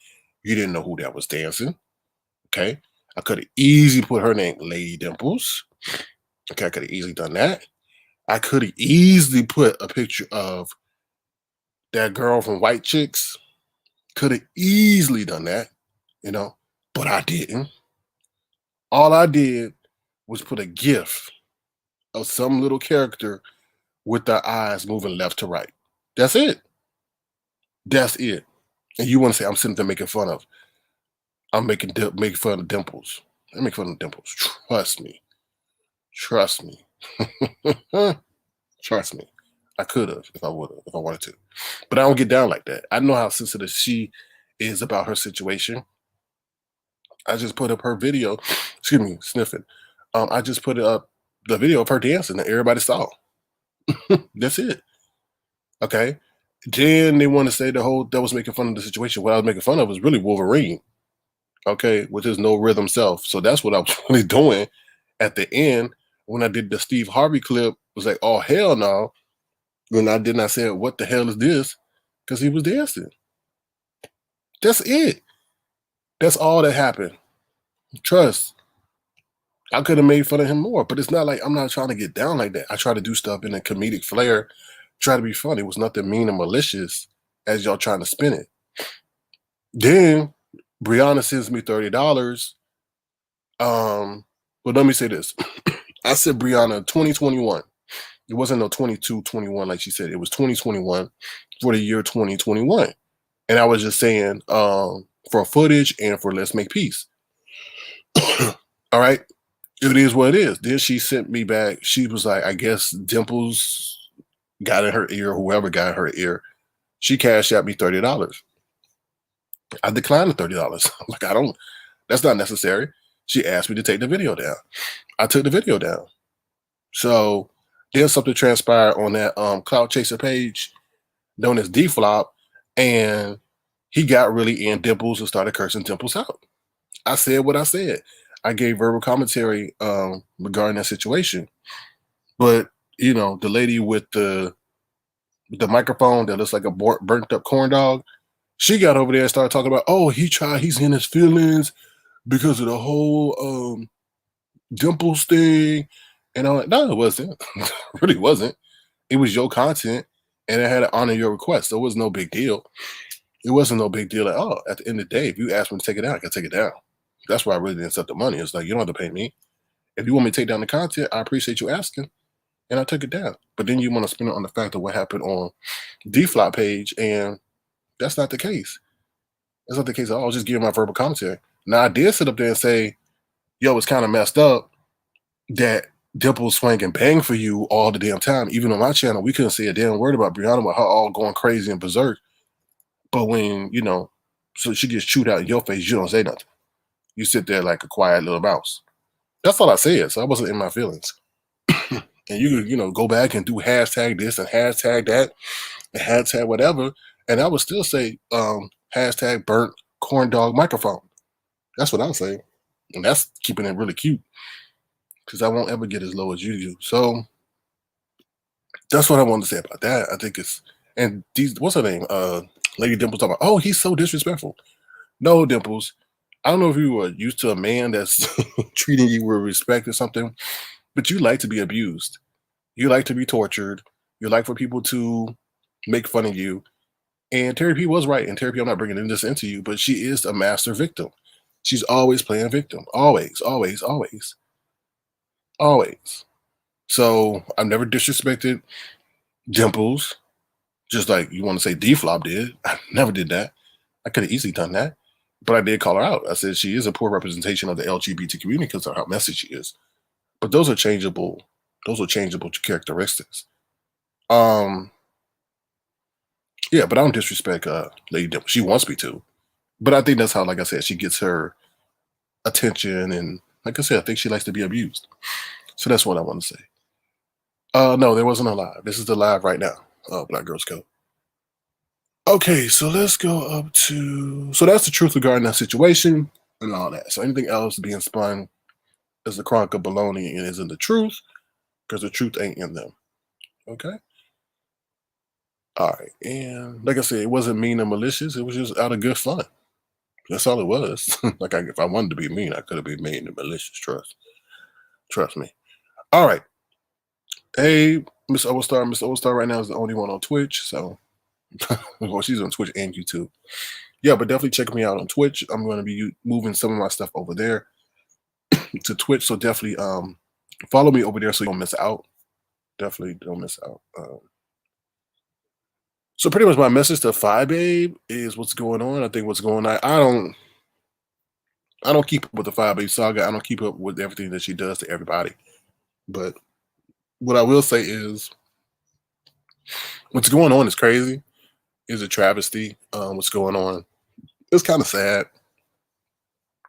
S2: you didn't know who that was dancing. Okay? I could have easily put her name, Lady Dimples. Okay, I could have easily done that. I could have easily put a picture of that girl from White Chicks. Could have easily done that, but I didn't. All I did was put a GIF of some little character with their eyes moving left to right. That's it. That's it. And you want to say I'm sitting there making fun of? I'm making fun of Dimples. I make fun of Dimples. Trust me. Trust me. Trust me. I could have if I wanted to. But I don't get down like that. I know how sensitive she is about her situation. I just put up her video, sniffing. I just put up the video of her dancing that everybody saw. That's it. Okay. Then they want to say that was making fun of the situation. What I was making fun of was really Wolverine. Okay, with his no rhythm self. So that's what I was really doing at the end when I did the Steve Harvey clip. Was like, oh hell no. When I did not say, what the hell is this? Because he was dancing. That's it. That's all that happened. Trust. I could have made fun of him more, but it's not like I'm not trying to get down like that. I try to do stuff in a comedic flair, try to be funny. It was nothing mean and malicious as y'all trying to spin it. Then Brianna sends me $30. But let me say this. I said Brianna 2021. It wasn't no 22, 21 like she said. It was 2021 for the year 2021. And I was just saying for footage and for Let's Make Peace. All right. It is what it is. Then she sent me back. She was like, I guess Dimples got in her ear, whoever got in her ear. She cashed out me $30. I declined the $30. Like, that's not necessary. She asked me to take the video down. I took the video down. So then something transpired on that Cloud Chaser page known as D-Flop, and he got really in Dimples and started cursing Dimples out. I said what I said. I gave verbal commentary regarding that situation. But, the lady with the microphone that looks like a burnt up corn dog, she got over there and started talking about, oh, he's in his feelings because of the whole Dimples thing. And I'm like, no, it wasn't. It really wasn't. It was your content, and I had to honor your request. So it was no big deal. It wasn't no big deal at all. At the end of the day, if you ask me to take it down, I can take it down. That's why I really didn't accept the money. It's like, you don't have to pay me. If you want me to take down the content, I appreciate you asking, and I took it down. But then you want to spin it on the fact of what happened on D-Flop page, and that's not the case. That's not the case at all. I was just giving my verbal commentary. Now, I did sit up there and say, yo, it's kind of messed up that Dimple swing and bang for you all the damn time. Even on my channel, we couldn't say a damn word about Brianna with her all going crazy and berserk. But when, so she gets chewed out in your face, you don't say nothing. You sit there like a quiet little mouse. That's all I said. So I wasn't in my feelings. And you could, go back and do hashtag this and hashtag that and hashtag whatever. And I would still say hashtag burnt corn dog microphone. That's what I'm saying. And that's keeping it really cute. Because I won't ever get as low as you do. So that's what I wanted to say about that. I think it's, and what's her name? Lady Dimples talking about, oh, he's so disrespectful. No, Dimples. I don't know if you were used to a man that's treating you with respect or something, but you like to be abused. You like to be tortured. You like for people to make fun of you. And Terry P was right. And Terry P, I'm not bringing this into you, but she is a master victim. She's always playing victim. Always, always, always. Always. So I've never disrespected Dimples, just like you want to say D-Flop did. I never did that. I could have easily done that. But I did call her out. I said she is a poor representation of the LGBT community because of how messy she is. But those are changeable. Those are changeable characteristics. Yeah, but I don't disrespect Lady Dimple. She wants me to. But I think that's how, like I said, she gets her attention. And like I said, I think she likes to be abused. So that's what I want to say. No, there wasn't a live. This is the live right now. Black Girls Go. Okay, so let's go up to... So that's the truth regarding that situation and all that. So anything else being spun is the crock of baloney and isn't the truth because the truth ain't in them. Okay? All right. And like I said, it wasn't mean and malicious. It was just out of good fun. That's all it was. If I wanted to be mean, I could have been mean and malicious. Trust me. All right. Hey, Miss Overstar. Miss Overstar right now is the only one on Twitch. So, well, she's on Twitch and YouTube. Yeah, but definitely check me out on Twitch. I'm going to be moving some of my stuff over there to Twitch. So definitely follow me over there so you don't miss out. Definitely don't miss out. So pretty much my message to Phi Babe is what's going on. I think what's going on. I don't keep up with the Phi Babe saga. I don't keep up with everything that she does to everybody. But what I will say is what's going on is crazy. Is a travesty. What's going on? It's kind of sad.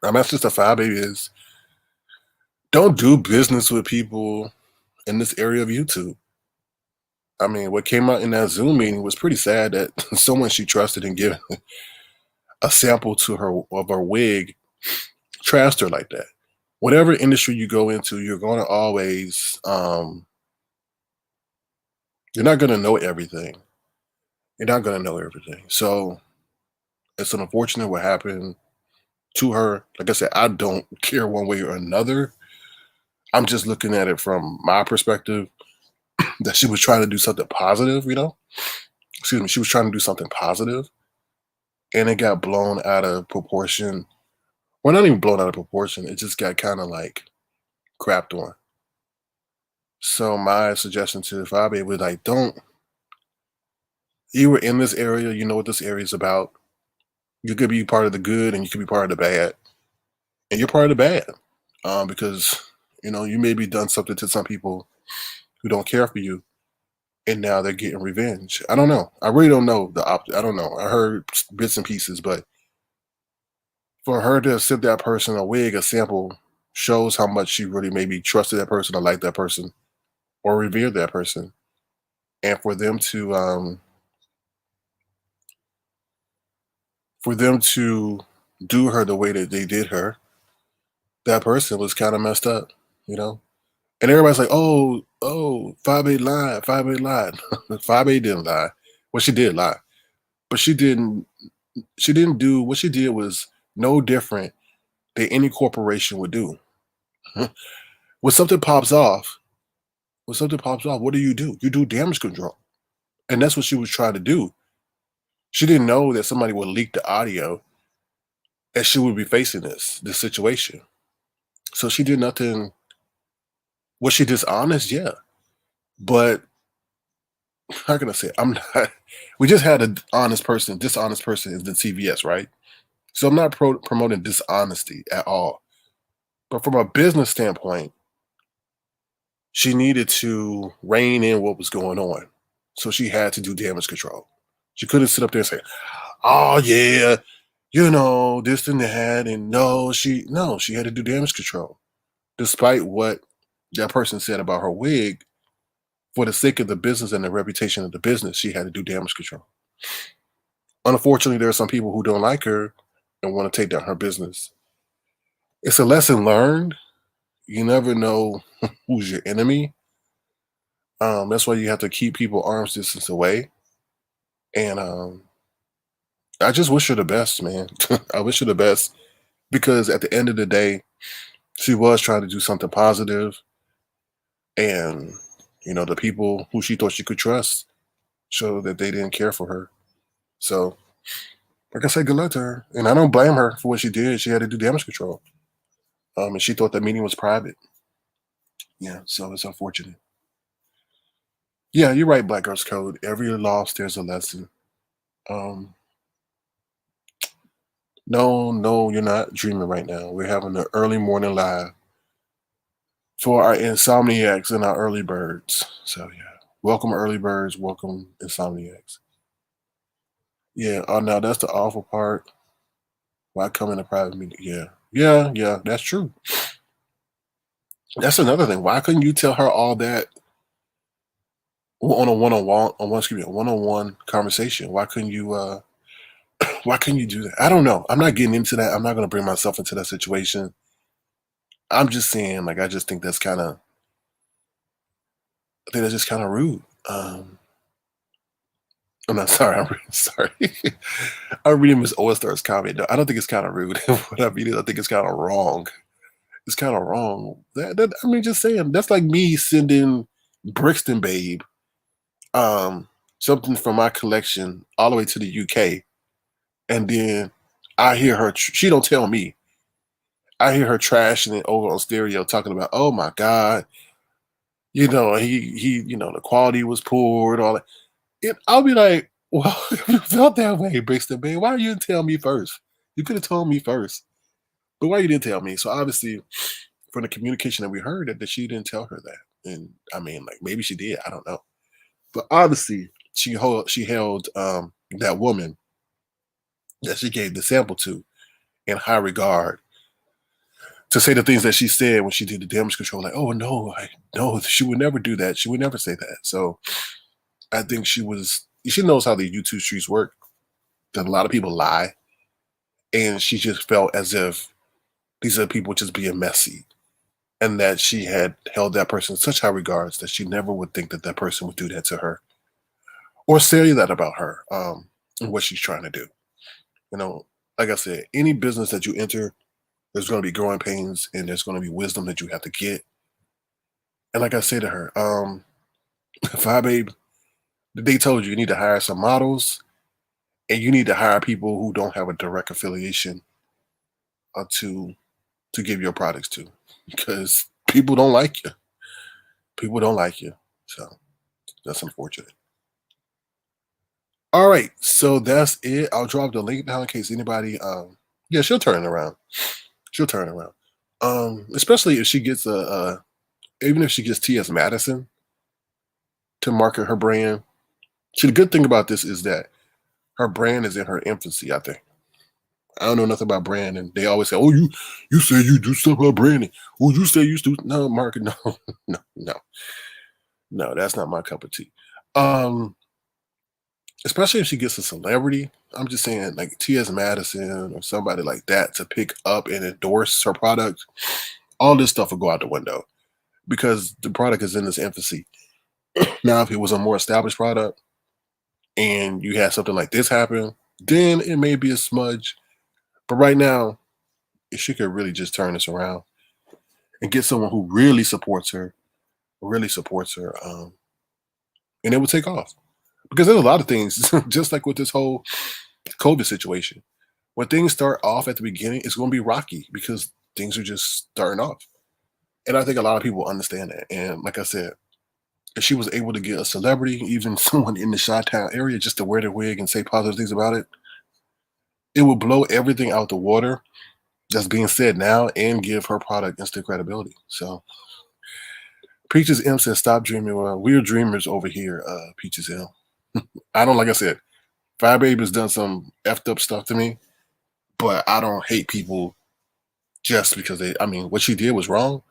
S2: My message to Phi Babe is don't do business with people in this area of YouTube. I mean, what came out in that Zoom meeting was pretty sad that someone she trusted and given a sample to her of her wig trashed her like that. Whatever industry you go into, you're going to always, you're not going to know everything. You're not going to know everything. So it's unfortunate what happened to her. Like I said, I don't care one way or another. I'm just looking at it from my perspective that she was trying to do something positive, Excuse me, she was trying to do something positive, and it got blown out of proportion. Well, not even blown out of proportion. It just got kind of like crapped on. So my suggestion to Fabi was like, you were in this area, you know what this area is about. You could be part of the good and you could be part of the bad. And you're part of the bad. Because, you maybe done something to some people who don't care for you. And now they're getting revenge. I don't know. I really don't know I don't know. I heard bits and pieces, but for her to send that person a wig, a sample, shows how much she really maybe trusted that person or liked that person or revered that person. And for them to do her the way that they did her, that person was kind of messed up, And everybody's like, oh, 5A lied, 5A lied. 5A didn't lie. Well, she did lie. But she didn't do, what she did was no different than any corporation would do. When something pops off, what do? You do damage control. And that's what she was trying to do. She didn't know that somebody would leak the audio and she would be facing this situation. So she did nothing. Was she dishonest? Yeah. But how can I say? I'm not. We just had an dishonest person in the CVS, right? So I'm not promoting dishonesty at all. But from a business standpoint, she needed to rein in what was going on. So she had to do damage control. She couldn't sit up there and say, oh yeah, this and that. And she had to do damage control. Despite what that person said about her wig, for the sake of the business and the reputation of the business, she had to do damage control. Unfortunately, there are some people who don't like her and want to take down her business. It's a lesson learned. You never know who's your enemy. That's why you have to keep people arm's distance away. And I just wish her the best, man. I wish her the best because at the end of the day, she was trying to do something positive, and the people who she thought she could trust showed that they didn't care for her. So, like I said, good luck to her, and I don't blame her for what she did. She had to do damage control, and she thought the meeting was private. Yeah, so it's unfortunate. Yeah, you're right, Black Girls Code. Every loss, there's a lesson. Um, no, you're not dreaming right now. We're having an early morning live for our insomniacs and our early birds. So yeah, welcome early birds, welcome insomniacs. Yeah, oh now that's the awful part. Why come in a private meeting? Yeah, that's true. That's another thing. Why couldn't you tell her all that on a one-on-one conversation? Why couldn't you why couldn't you do that? I don't know. I'm not getting into that. I'm not gonna bring myself into that situation. I'm just saying, like, I just think that's just kind of rude. I'm not sorry. I'm really sorry. I'm reading Miss Oystar's comment. No, I don't think it's kind of rude. What I mean is, I think it's kind of wrong. It's kind of wrong. I mean, just saying. That's like me sending Brixton Babe something from my collection all the way to the UK, and then I hear her. She don't tell me. I hear her trashing it over on stereo, talking about, "Oh my God, the quality was poor and all that." I'll be like, well, if you felt that way, Brixton Bay, why you didn't tell me first? You could have told me first. But why you didn't tell me? So obviously, from the communication that we heard, that she didn't tell her that. And I mean, like, maybe she did. I don't know. But obviously, she held that woman that she gave the sample to in high regard, to say the things that she said when she did the damage control. Like, oh no, she would never do that. She would never say that. So I think she knows how the YouTube streets work, that a lot of people lie. And she just felt as if these are people just being messy, and that she had held that person in such high regards that she never would think that that person would do that to her or say that about her, and what she's trying to do. Like I said, any business that you enter, there's going to be growing pains and there's going to be wisdom that you have to get. And like I say to her, Fi Babe, they told you need to hire some models, and you need to hire people who don't have a direct affiliation to give your products to, because people don't like you. People don't like you. So that's unfortunate. All right, so that's it. I'll drop the link down in case anybody yeah, she'll turn it around. She'll turn it around. Especially if she gets even if she gets T.S. Madison to market her brand. See, the good thing about this is that her brand is in her infancy, I think. I don't know nothing about branding. They always say, "Oh, you say you do stuff about branding. Oh, you say you do." No, market. No, no. That's not my cup of tea. Especially if she gets a celebrity. I'm just saying, like T.S. Madison or somebody like that to pick up and endorse her product. All this stuff will go out the window because the product is in its infancy. Now, if it was a more established product and you had something like this happen, then it may be a smudge. But right now, she could really just turn this around and get someone who really supports her, and it will take off. Because there's a lot of things, just like with this whole COVID situation. When things start off at the beginning, it's going to be rocky because things are just starting off. And I think a lot of people understand that. And like I said, if she was able to get a celebrity, even someone in the Chi-Town area, just to wear the wig and say positive things about it, it will blow everything out the water that's being said now and give her product instant credibility. So Peaches M says, "Stop dreaming." Well, we're dreamers over here, Peaches M. I don't, like I said, Fire Babe has done some effed up stuff to me, but I don't hate people just because they. I mean, what she did was wrong,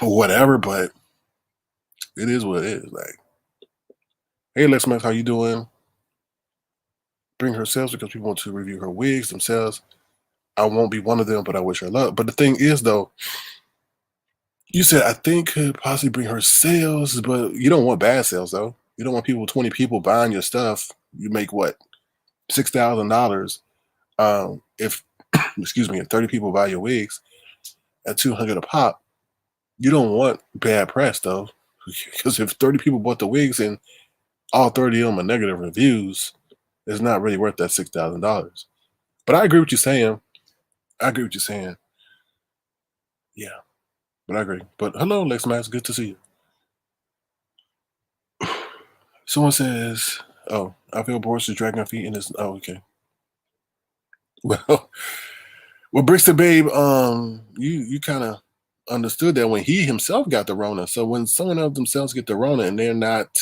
S2: whatever. But it is what it is. Like, hey, Lex Max, how you doing? Bring her sales because people want to review her wigs themselves. I won't be one of them, but I wish her luck. But the thing is, though, you said I think could possibly bring her sales, but you don't want bad sales, though. You don't want 20 people buying your stuff. You make what, $6,000? If excuse me, if 30 people buy your wigs at $200 a pop, you don't want bad press, though, because if 30 people bought the wigs and all 30 of them are negative reviews, it's not really worth that $6,000. But I agree with you saying. Yeah, but I agree. But hello, Lex Max. Good to see you. Someone says, "Oh, I feel Boris is dragging her feet in his." Oh, okay. Well, Brixton Babe, you kind of understood that when he himself got the Rona. So when someone else themselves get the Rona and they're not,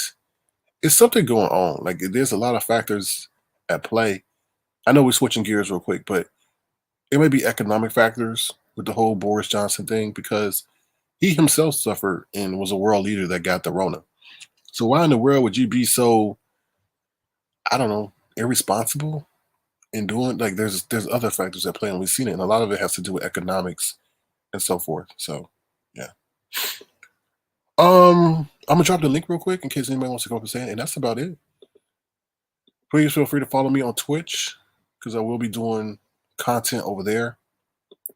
S2: it's something going on. Like there's a lot of factors at play. I know we're switching gears real quick, but it may be economic factors with the whole Boris Johnson thing because he himself suffered and was a world leader that got the Rona. So why in the world would you be so, I don't know, irresponsible in doing, like there's other factors at play and we've seen it, and a lot of it has to do with economics and so forth. So yeah. I'm gonna drop the link real quick in case anybody wants to go up and say it, and that's about it. Please feel free to follow me on Twitch because I will be doing content over there.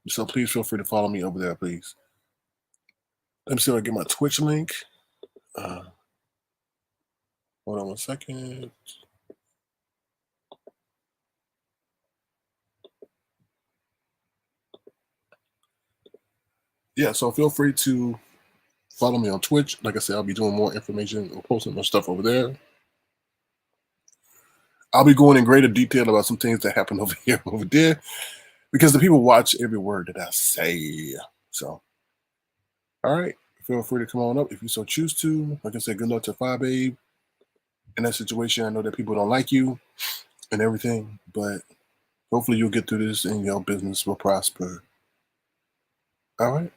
S2: So please feel free to follow me over there, please. Let me see if I get my Twitch link. Hold on 1 second. Yeah, so feel free to follow me on Twitch. Like I said, I'll be doing more information or posting more stuff over there. I'll be going in greater detail about some things that happen over here, over there, because the people watch every word that I say. So, all right, feel free to come on up if you so choose to. Like I said, good luck to Fire Babe in that situation. I know that people don't like you and everything, but hopefully you'll get through this and your business will prosper. All right.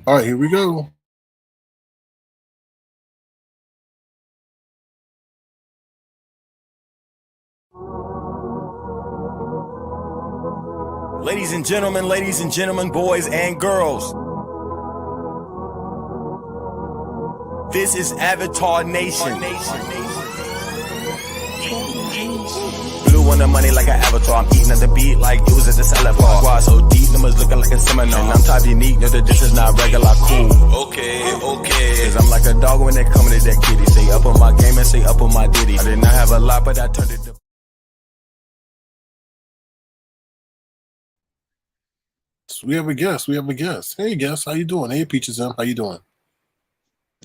S2: All right, here we go.
S1: Ladies and gentlemen, boys and girls. This is Avatar Nation. Blue on the money like an avatar. I'm eating at the beat like it was at the salad bar. Squad so deep, numbers looking like a seminar. And I'm type unique, know that this is not regular cool. Okay. Cause I'm like a dog when they come to that kitty. Say up on my game and say up on my ditty. I did not have a lot, but I turned it to...
S2: We have a guest. Hey, guest, how you doing? Hey, Peaches M, how you doing?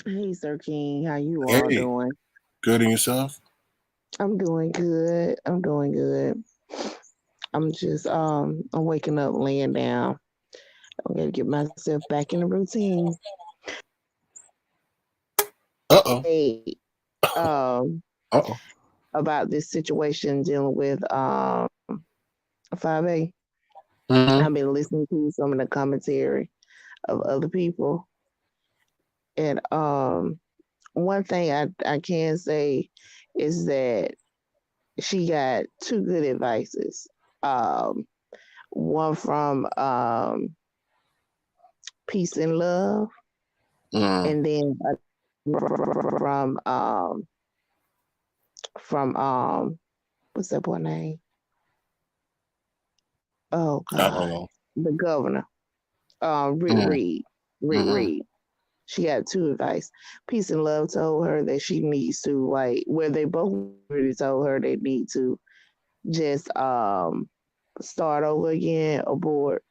S5: Hey, Sir King, how you all doing?
S2: Good, and yourself?
S5: I'm doing good. I'm just I'm waking up, laying down. I'm gonna get myself back in the routine. Hey, about this situation dealing with 5A. I've been listening to some of the commentary of other people. And one thing I can say is that she got two good advices. One from Peace and Love, and then from what's that boy name? Oh God,
S2: I don't know.
S5: The governor, Rick Reed. She got two advice. Peace and Love told her that she needs to, like, where they both really told her they need to just start over again, abort,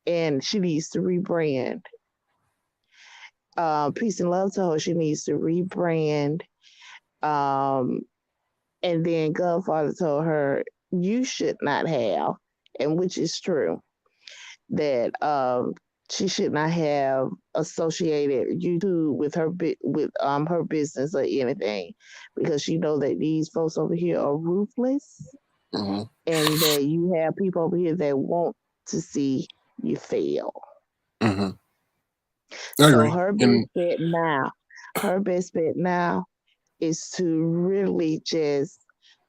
S5: and she needs to rebrand. Peace and Love told her she needs to rebrand. And then Godfather told her you should not have, and which is true, that she should not have associated YouTube with her business or anything, because she know that these folks over here are ruthless,
S2: Mm-hmm.
S5: and that you have people over here that want to see you fail.
S2: Mm-hmm. I
S5: So
S2: agree. And
S5: her best bet now is to really just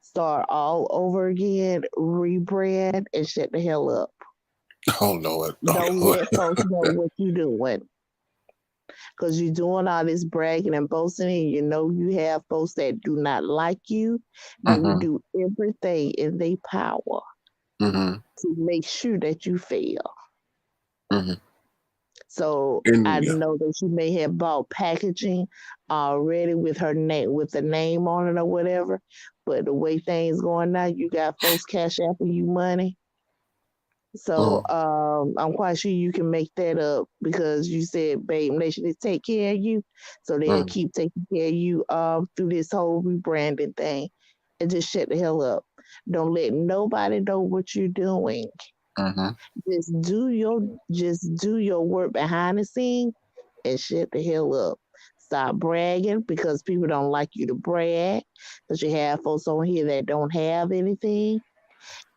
S5: start all over again, rebrand, and shut the hell up.
S2: oh Lord, oh
S5: Don't
S2: Lord.
S5: let folks know what you're doing. Because you're doing all this bragging and boasting, and you know you have folks that do not like you. They will
S2: Mm-hmm.
S5: do everything in their power
S2: Mm-hmm.
S5: to make sure that you fail.
S2: Mm-hmm.
S5: So I
S2: And yeah.
S5: know that she may have bought packaging already with her name, with the name on it or whatever. But the way things going now, you got folks cash apping you money. So
S2: Mm,
S5: I'm quite sure you can make that up, because you said Babe Nation is take care of you. So they'll
S2: mm,
S5: keep taking care of you through this whole rebranding thing, and just shut the hell up. Don't let nobody know what you're doing.
S2: mm-hmm.
S5: Just do your work behind the scene and shut the hell up. Stop bragging, because people don't like you to brag. Because you have folks on here that don't have anything,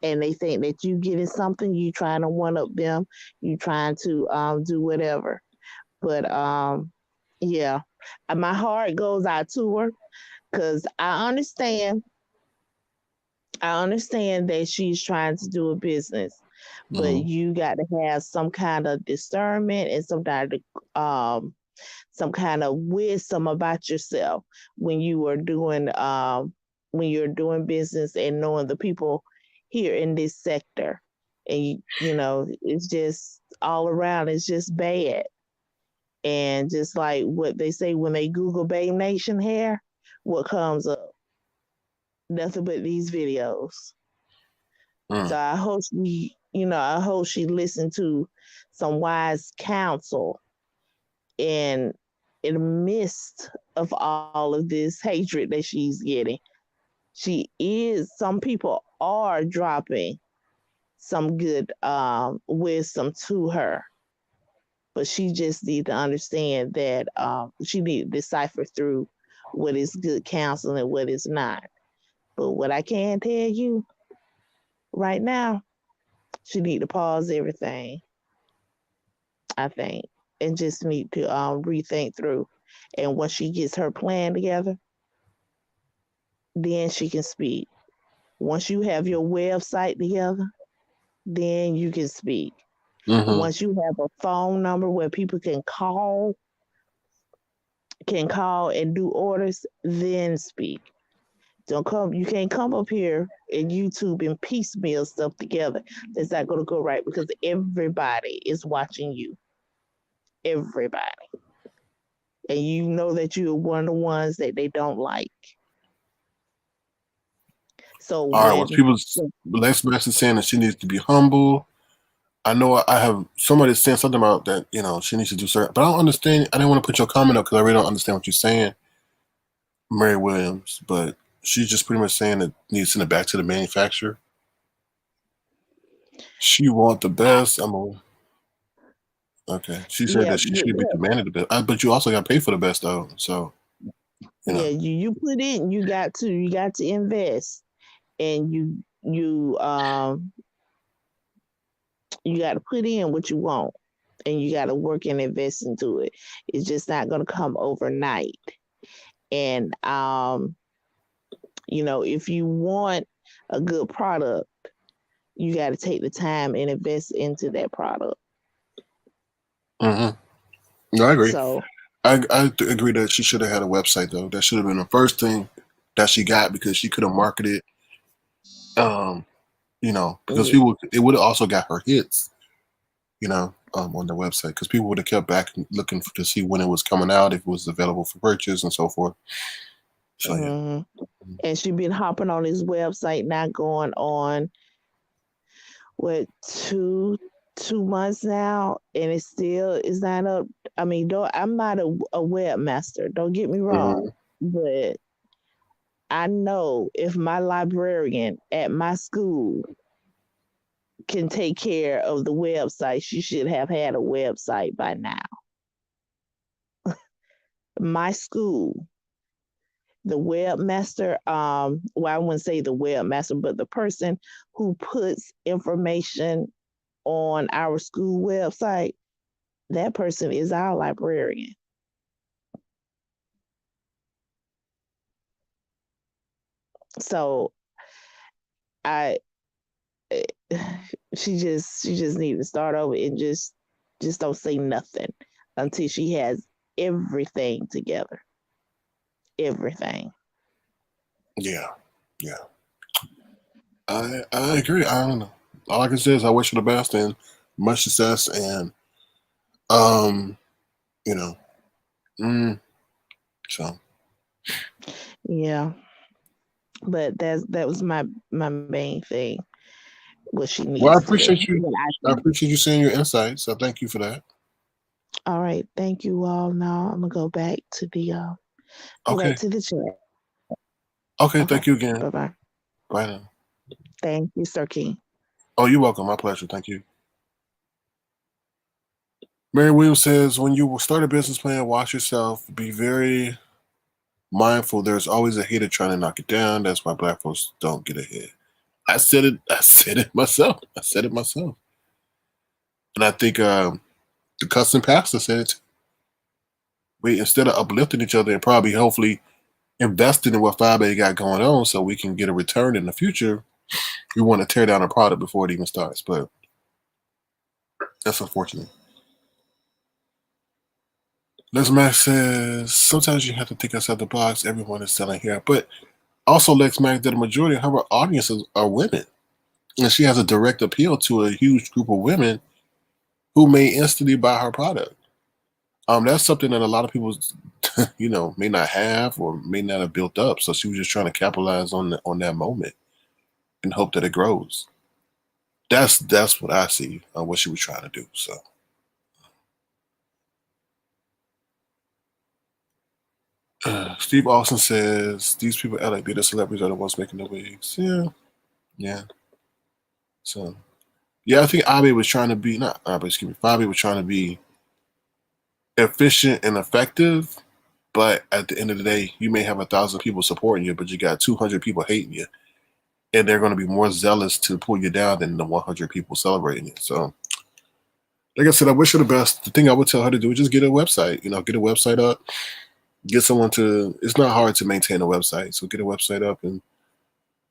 S5: and they think that you getting something, you trying to one up them, you trying to do whatever. But yeah, my heart goes out to her, because I understand that she's trying to do a business, but
S2: Mm-hmm.
S5: you got to have some kind of discernment and some kind of wisdom about yourself when you are when you're doing business, and knowing the people here in this sector. And it's just all around, it's just bad. And just like what they say when they Google Babe Nation hair, what comes up? Nothing but these videos. So
S2: Mm.
S5: I hope she listened to some wise counsel in in the midst of all of this hatred that she's getting. Some people are dropping some good wisdom to her, but she just need to understand that she need to decipher through what is good counsel and what is not. But what I can tell you right now, she need to pause everything, I think, and just need to rethink through. And once she gets her plan together, then she can speak. Once you have your website together, then you can speak.
S2: Mm-hmm.
S5: Once you have a phone number where people can call and do orders, then speak. Don't come. You can't come up here and YouTube and piecemeal stuff together. That's not going to go right, because everybody is watching you. Everybody, and you know that you're one of the ones that they don't like. So
S2: All right. Well,
S5: when
S2: people's last message saying that she needs to be humble. I know I have somebody saying something about that. She needs to do certain, but I don't understand. I didn't want to put your comment up because I really don't understand what you're saying, Mary Williams. But she's just pretty much saying that needs to send it back to the manufacturer. She want the best. Okay. She said
S5: yeah,
S2: that she should be demanded the best, but you also got to pay for the best though. So you
S5: yeah,
S2: know.
S5: you put in, you got to invest, and you got to put in what you want, and you got to work and invest into it. It's just not going to come overnight. And if you want a good product, you got to take the time and invest into that product.
S2: Mm-hmm. No, I agree.
S5: So
S2: I agree that she should have had a website though. That should have been the first thing that she got because she could have marketed. Um, because
S5: yeah,
S2: people it would have also got her hits. On the website because people would have kept back looking to see when it was coming out, if it was available for purchase, and so forth. So yeah.
S5: hmm and she been hopping on his website now, going on what, 2 months now, and it still is not up. I mean, I'm not a webmaster, don't get me wrong,
S2: Mm-hmm.
S5: but I know if my librarian at my school can take care of the website. She should have had a website by now. My school, the webmaster, well, I wouldn't say the webmaster, but the person who puts information on our school website, that person is our librarian. So I she just need to start over and just don't say nothing until she has everything together. Everything.
S2: Yeah, yeah. I agree. I don't know. All I can say is I wish her the best and much success, and um, you know, mm, so.
S5: Yeah. But that was my main thing. What she
S2: Well,
S5: needs to what I
S2: I
S5: think.
S2: appreciate you sharing your insights. So thank you for that.
S5: All right, thank you all. Now I'm gonna go back
S2: Okay.
S5: to the chat.
S2: Okay.
S5: Okay.
S2: Thank you again.
S5: Bye bye.
S2: Bye now.
S5: Thank you, Sir King.
S2: Oh, you're welcome. My pleasure. Thank you. Mary Williams says, when you start a business plan, watch yourself. Be very mindful. There's always a hater trying to knock it down. That's why black folks don't get ahead. I said it. I said it myself. I said it myself. And I think the custom pastor said it. We, instead of uplifting each other and probably hopefully investing in what 5A got going on so we can get a return in the future, we want to tear down a product before it even starts. But that's unfortunate. Les Max says, sometimes you have to think outside the box. Everyone is selling here. But also, Lex Max, that the majority of her audiences are women. And she has a direct appeal to a huge group of women who may instantly buy her product. That's something that a lot of people, may not have or may not have built up. So she was just trying to capitalize on that moment and hope that it grows. That's what I see. What she was trying to do. So. Steve Austin says these people act like they're the celebrities are the ones making the wigs. Yeah, yeah. So, yeah, I think Abe was trying to be not Abe, excuse me. Fabi was trying to be efficient and effective, but at the end of the day, you may have 1,000 people supporting you, but you got 200 people hating you, and they're going to be more zealous to pull you down than the 100 people celebrating you. So, like I said, I wish her the best. The thing I would tell her to do is just get a website. Get a website up. Get someone to. It's not hard to maintain a website, so get a website up and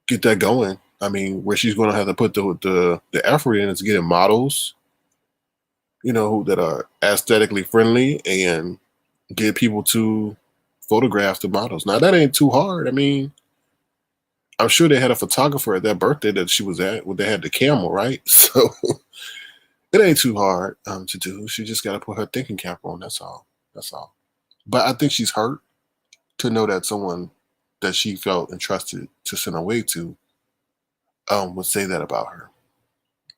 S2: get that going. I mean, where she's going to have to put the effort in is getting models, that are aesthetically friendly and get people to photograph the models. Now that ain't too hard. I mean, I'm sure they had a photographer at that birthday that she was at where they had the camel, right? So it ain't too hard to do. She just got to put her thinking cap on. That's all. That's all. But I think she's hurt to know that someone that she felt entrusted to send her way to would say that about her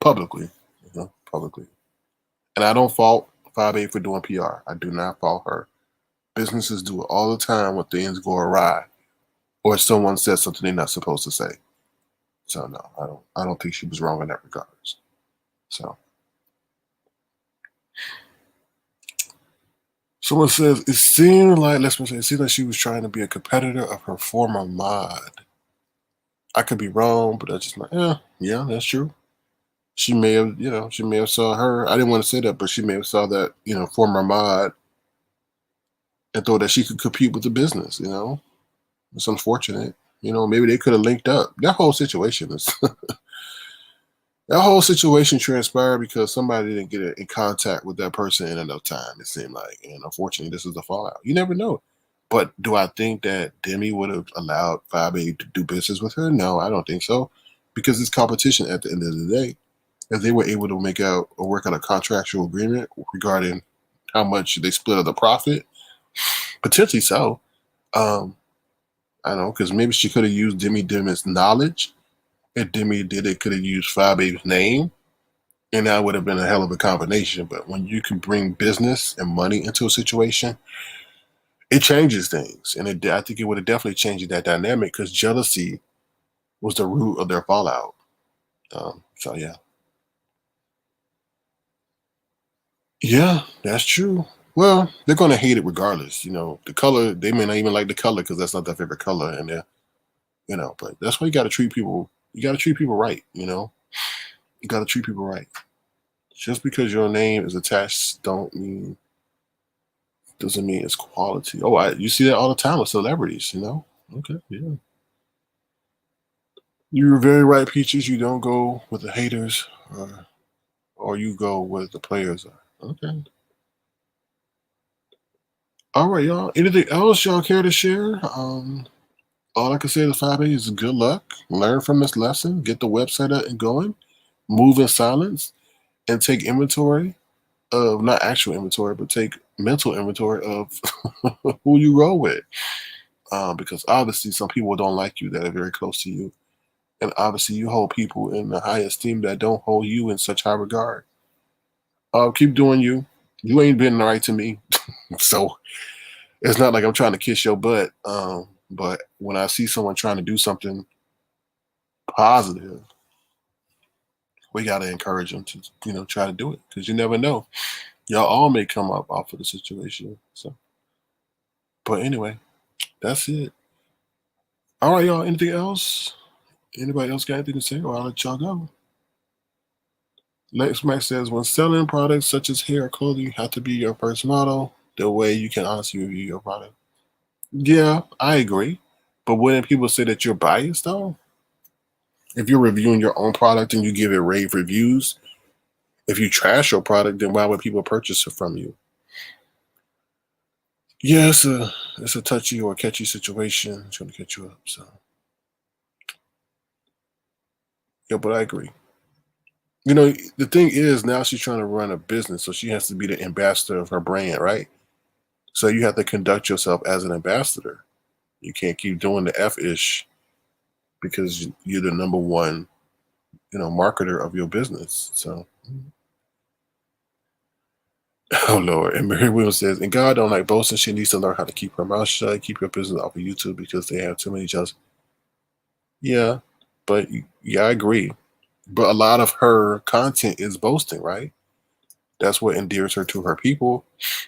S2: publicly, publicly. And I don't fault 5A for doing PR. I do not fault her. Businesses do it all the time when things go awry or someone says something they're not supposed to say. So no, I don't think she was wrong in that regards. So someone says it seemed like she was trying to be a competitor of her former mod. I could be wrong, but that's just like, yeah, that's true. She may have saw her. I didn't want to say that, but she may have saw that, former mod and thought that she could compete with the business, It's unfortunate. Maybe they could have linked up. That whole situation is that whole situation transpired because somebody didn't get in contact with that person in enough time, it seemed like. And unfortunately, this is the fallout. You never know. But do I think that Demi would have allowed 5A to do business with her? No, I don't think so. Because it's competition at the end of the day. If they were able to make out or work out a contractual agreement regarding how much they split of the profit, potentially so. I don't know, because maybe she could have used Demi Dim's knowledge. If Demi did it, could have used 5A's name, and that would have been a hell of a combination. But when you can bring business and money into a situation, it changes things. And I think it would have definitely changed that dynamic because jealousy was the root of their fallout. So, yeah. Yeah, that's true. Well, they're gonna hate it regardless. The color, they may not even like the color because that's not their favorite color, and but that's why you got to treat people. You got to treat people right. You got to treat people right. Just because your name is attached, doesn't mean it's quality. Oh, you see that all the time with celebrities. Okay, yeah. You're very right, Peaches. You don't go with the haters, or you go with the players. Okay. All right, y'all. Anything else y'all care to share? All I can say to 5A is good luck. Learn from this lesson. Get the website up and going. Move in silence and take inventory of not actual inventory, but take mental inventory of who you roll with. Because obviously, some people don't like you that are very close to you, and obviously, you hold people in the high esteem that don't hold you in such high regard. Keep doing you. You ain't been right to me, so it's not like I'm trying to kiss your butt. But when I see someone trying to do something positive, we got to encourage them to try to do it, because you never know, y'all all may come up off of the situation. So, but anyway, that's it. All right, y'all. Anything else? Anybody else got anything to say, or I'll let y'all go? Lex Max says, when selling products such as hair or clothing, you have to be your first model. The way you can honestly review your product. Yeah, I agree. But wouldn't people say that you're biased though? If you're reviewing your own product and you give it rave reviews, if you trash your product, then why would people purchase it from you? Yeah, it's a touchy or catchy situation. It's gonna catch you up. So yeah, but I agree. The thing is, now she's trying to run a business, so she has to be the ambassador of her brand, right? So you have to conduct yourself as an ambassador. You can't keep doing the F-ish because you're the number one, marketer of your business. So, oh Lord. And Mary Williams says, and God don't like boasting. She needs to learn how to keep her mouth shut, keep your business off of YouTube because they have too many judges. Yeah, but yeah, I agree. But a lot of her content is boasting, right? That's what endears her to her people.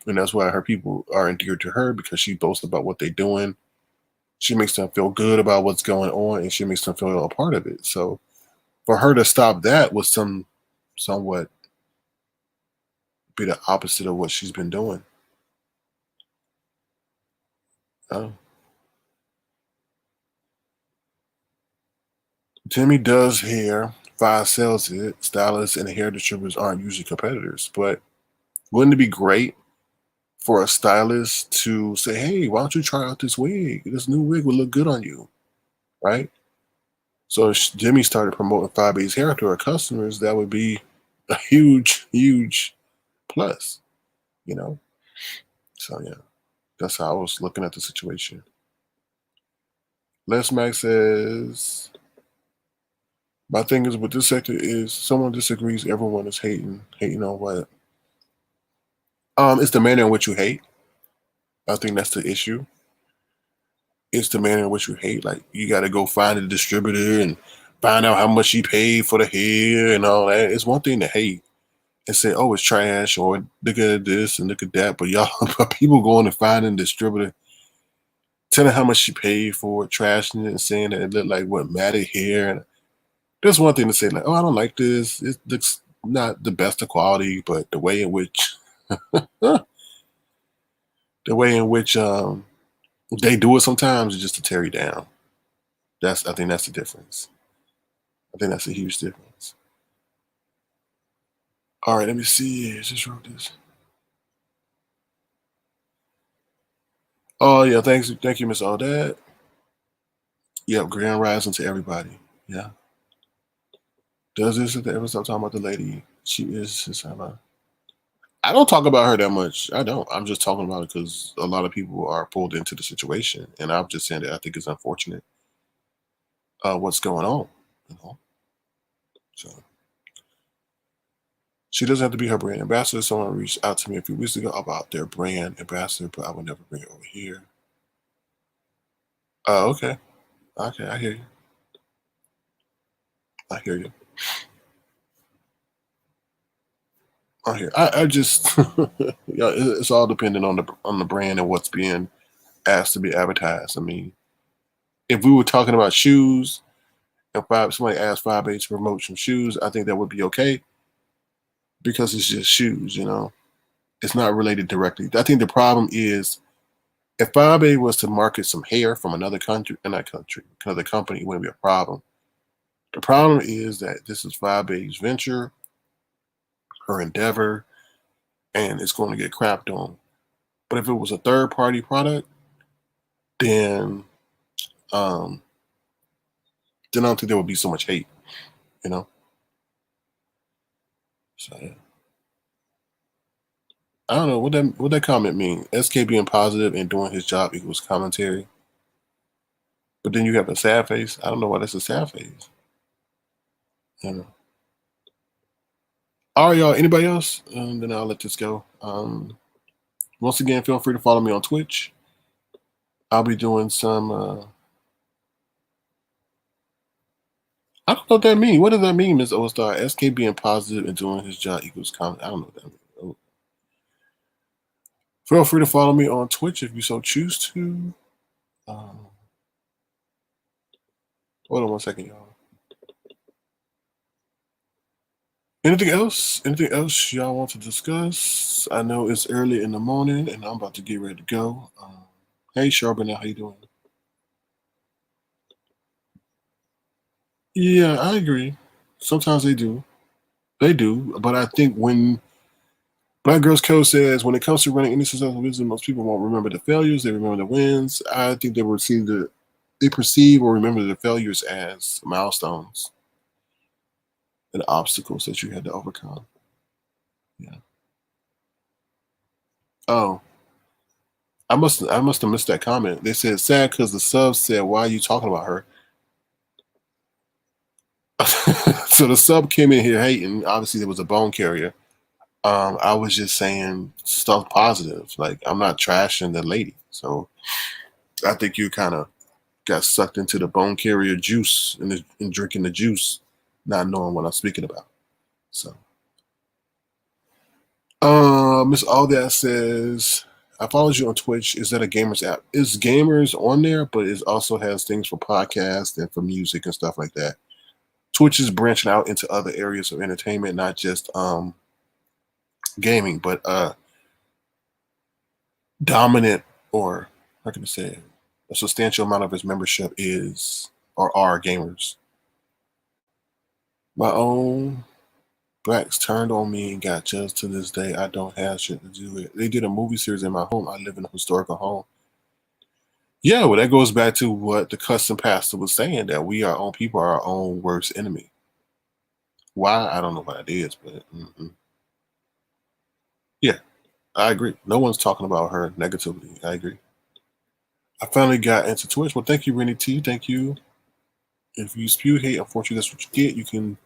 S2: And that's why her people are endeared to her, because she boasts about what they're doing. She makes them feel good about what's going on, and she makes them feel a part of it. So for her to stop that would somewhat be the opposite of what she's been doing. Uh, Timmy does hair, Five sells it. Stylists and hair distributors aren't usually competitors, but wouldn't it be great for a stylist to say, "Hey, why don't you try out this wig? This new wig would look good on you," right? So if Jimmy started promoting 5A's hair to her customers, that would be a huge, huge plus, you know. So yeah, that's how I was looking at the situation. Les Max says, my thing is with this sector is someone disagrees, everyone is hating. Hating on what? It's the manner in which you hate. I think that's the issue. It's the manner in which you hate. Like, you got to go find a distributor and find out how much he paid for the hair and all that. It's one thing to hate and say, "Oh, it's trash," or "Look at this and look at that." But y'all, but people going and finding a distributor, telling how much she paid for it, trashing it, and saying that it looked like what matted hair. And there's one thing to say, like, "Oh, I don't like this. It looks not the best of quality," but the way in which the way in which they do it sometimes is just to tear you down. I think that's the difference. I think that's a huge difference. All right, let me see. I just wrote this. Oh yeah, thank you, Miss Audette. Yep, grand rising to everybody. Yeah. Does this ever stop talking about the lady? She is. I don't talk about her that much. I don't. I'm just talking about it because a lot of people are pulled into the situation, and I'm just saying that I think it's unfortunate what's going on. You know, so she doesn't have to be her brand ambassador. Someone reached out to me a few weeks ago about their brand ambassador, but I would never bring it over here. Oh, okay. Okay, I hear you. I hear you. on here. I just yeah, it's all dependent on the brand and what's being asked to be advertised. I mean, if we were talking about shoes, if somebody asked 5A to promote some shoes, I think that would be okay because it's just shoes, you know. It's not related directly. I think the problem is if 5A was to market some hair from another country, another company, it wouldn't be a problem. The problem is that this is 5A's venture, her endeavor, and it's going to get crapped on. But if it was a third party product, then um, then I don't think there would be so much hate, you know. So yeah. I don't know what that comment mean. SK being positive and doing his job equals commentary, but then you have a sad face. I don't know why that's a sad face. You know. All right, y'all. Anybody else? And then I'll let this go. Once again, feel free to follow me on Twitch. I'll be doing some. I don't know what that means. What does that mean, Ms. O-Star? SK being positive and doing his job equals comment. I don't know what that means. Oh. Feel free to follow me on Twitch if you so choose to. Hold on one second, y'all. Anything else? Anything else y'all want to discuss? I know it's early in the morning and I'm about to get ready to go. Hey, Charbonnet, how you doing? Yeah, I agree. Sometimes they do. They do. But I think when Black Girls Code says when it comes to running any successful business, most people won't remember the failures, they remember the wins. I think they perceive or remember the failures as milestones and obstacles that you had to overcome. Yeah. Oh, I must have missed that comment. They said sad because the sub said, "Why are you talking about her?" So the sub came in here hating. Obviously, there was a bone carrier. I was just saying stuff positive. Like I'm not trashing the lady. So I think you kind of got sucked into the bone carrier juice and drinking the juice, not knowing what I'm speaking about. So, Miss All That says, I followed you on Twitch. Is that a gamers app? It's gamers on there, but it also has things for podcasts and for music and stuff like that. Twitch is branching out into other areas of entertainment, not just gaming, but dominant, or how can I say it? A substantial amount of its membership is or are gamers. My own blacks turned on me and got judged. To this day, I don't have shit to do with it. They did a movie series in my home. I live in a historical home. Yeah, well, that goes back to what the custom pastor was saying, that we, our own people, are our own worst enemy. Why? I don't know what it is, but yeah, I agree. No one's talking about her negatively. I agree. I finally got into Twitch. Well, thank you, Rennie T. Thank you. If you spew hate, unfortunately, that's what you get. You can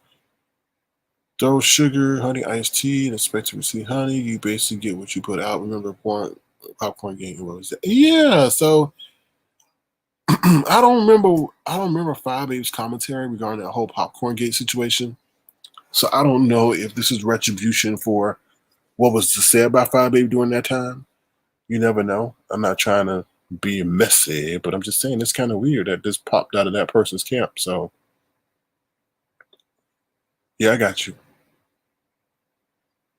S2: throw sugar, honey, iced tea, and expect to receive honey. You basically get what you put out. Remember, popcorn game was yeah. So I don't remember 5A's commentary regarding that whole popcorn gate situation. So I don't know if this is retribution for what was said by 5A during that time. You never know. I'm not trying to be messy, but I'm just saying it's kind of weird that this popped out of that person's camp. So yeah, I got you.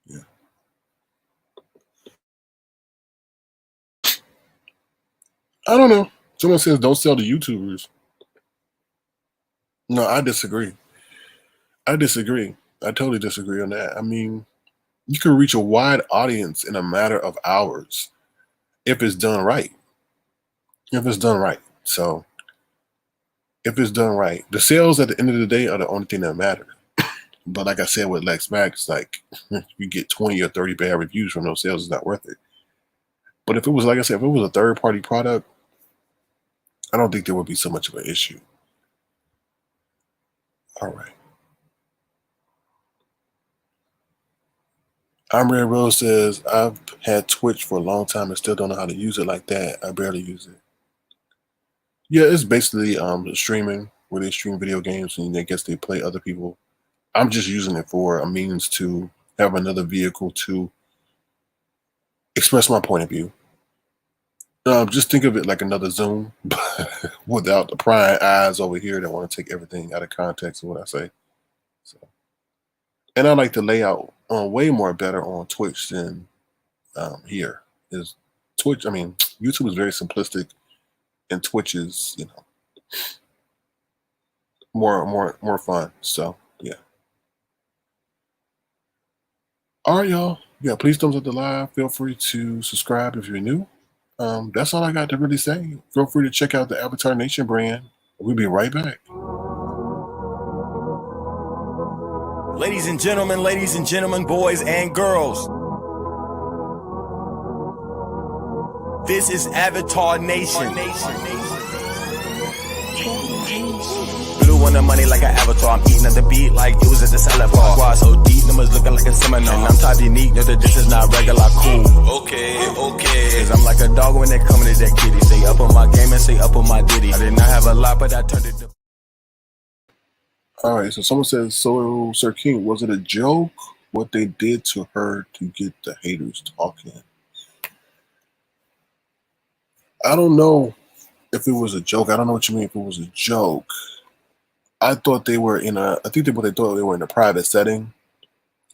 S2: Yeah. I don't know. Someone says don't sell to YouTubers. No, I disagree. I totally disagree on that. I mean, you can reach a wide audience in a matter of hours if it's done right. If it's done right. So if it's done right, the sales at the end of the day are the only thing that matter. But like I said with Lex Max, like you get 20 or 30 bad reviews from those sales, it's not worth it. But if it was, like I said, if it was a third party product, I don't think there would be so much of an issue. All right. I'm Red Rose says, I've had Twitch for a long time and still don't know how to use it like that. I barely use it. Yeah, it's basically streaming where they stream video games and I guess they play other people. I'm just using it for a means to have another vehicle to express my point of view. Just think of it like another Zoom, without the prying eyes over here that want to take everything out of context of what I say. So, and I like the layout way more better on Twitch than here. Is Twitch? I mean, YouTube is very simplistic, and Twitch is more fun. So yeah. All right, y'all. Yeah, please thumbs up the live. Feel free to subscribe if you're new. That's all I got to really say. Feel free to check out the Avatar Nation brand. We'll be right back.
S1: Ladies and gentlemen, boys and girls. This is Avatar Nation. Blue on the money like an avatar. I'm eating at the beat like it was at the salad bar. Squad so deep, numbers looking like a seminar. And I'm top unique, know that this is not regular cool. Okay. Cause I'm like a dog when they coming to that kitty. Stay up on my game and stay up on my ditty. I did not have a lot, but I turned it to...
S2: All right, so someone says, so Sir King, was it a joke what they did to her to get the haters talking? I don't know if it was a joke. I don't know what you mean if it was a joke. I thought they were I think they thought they were in a private setting,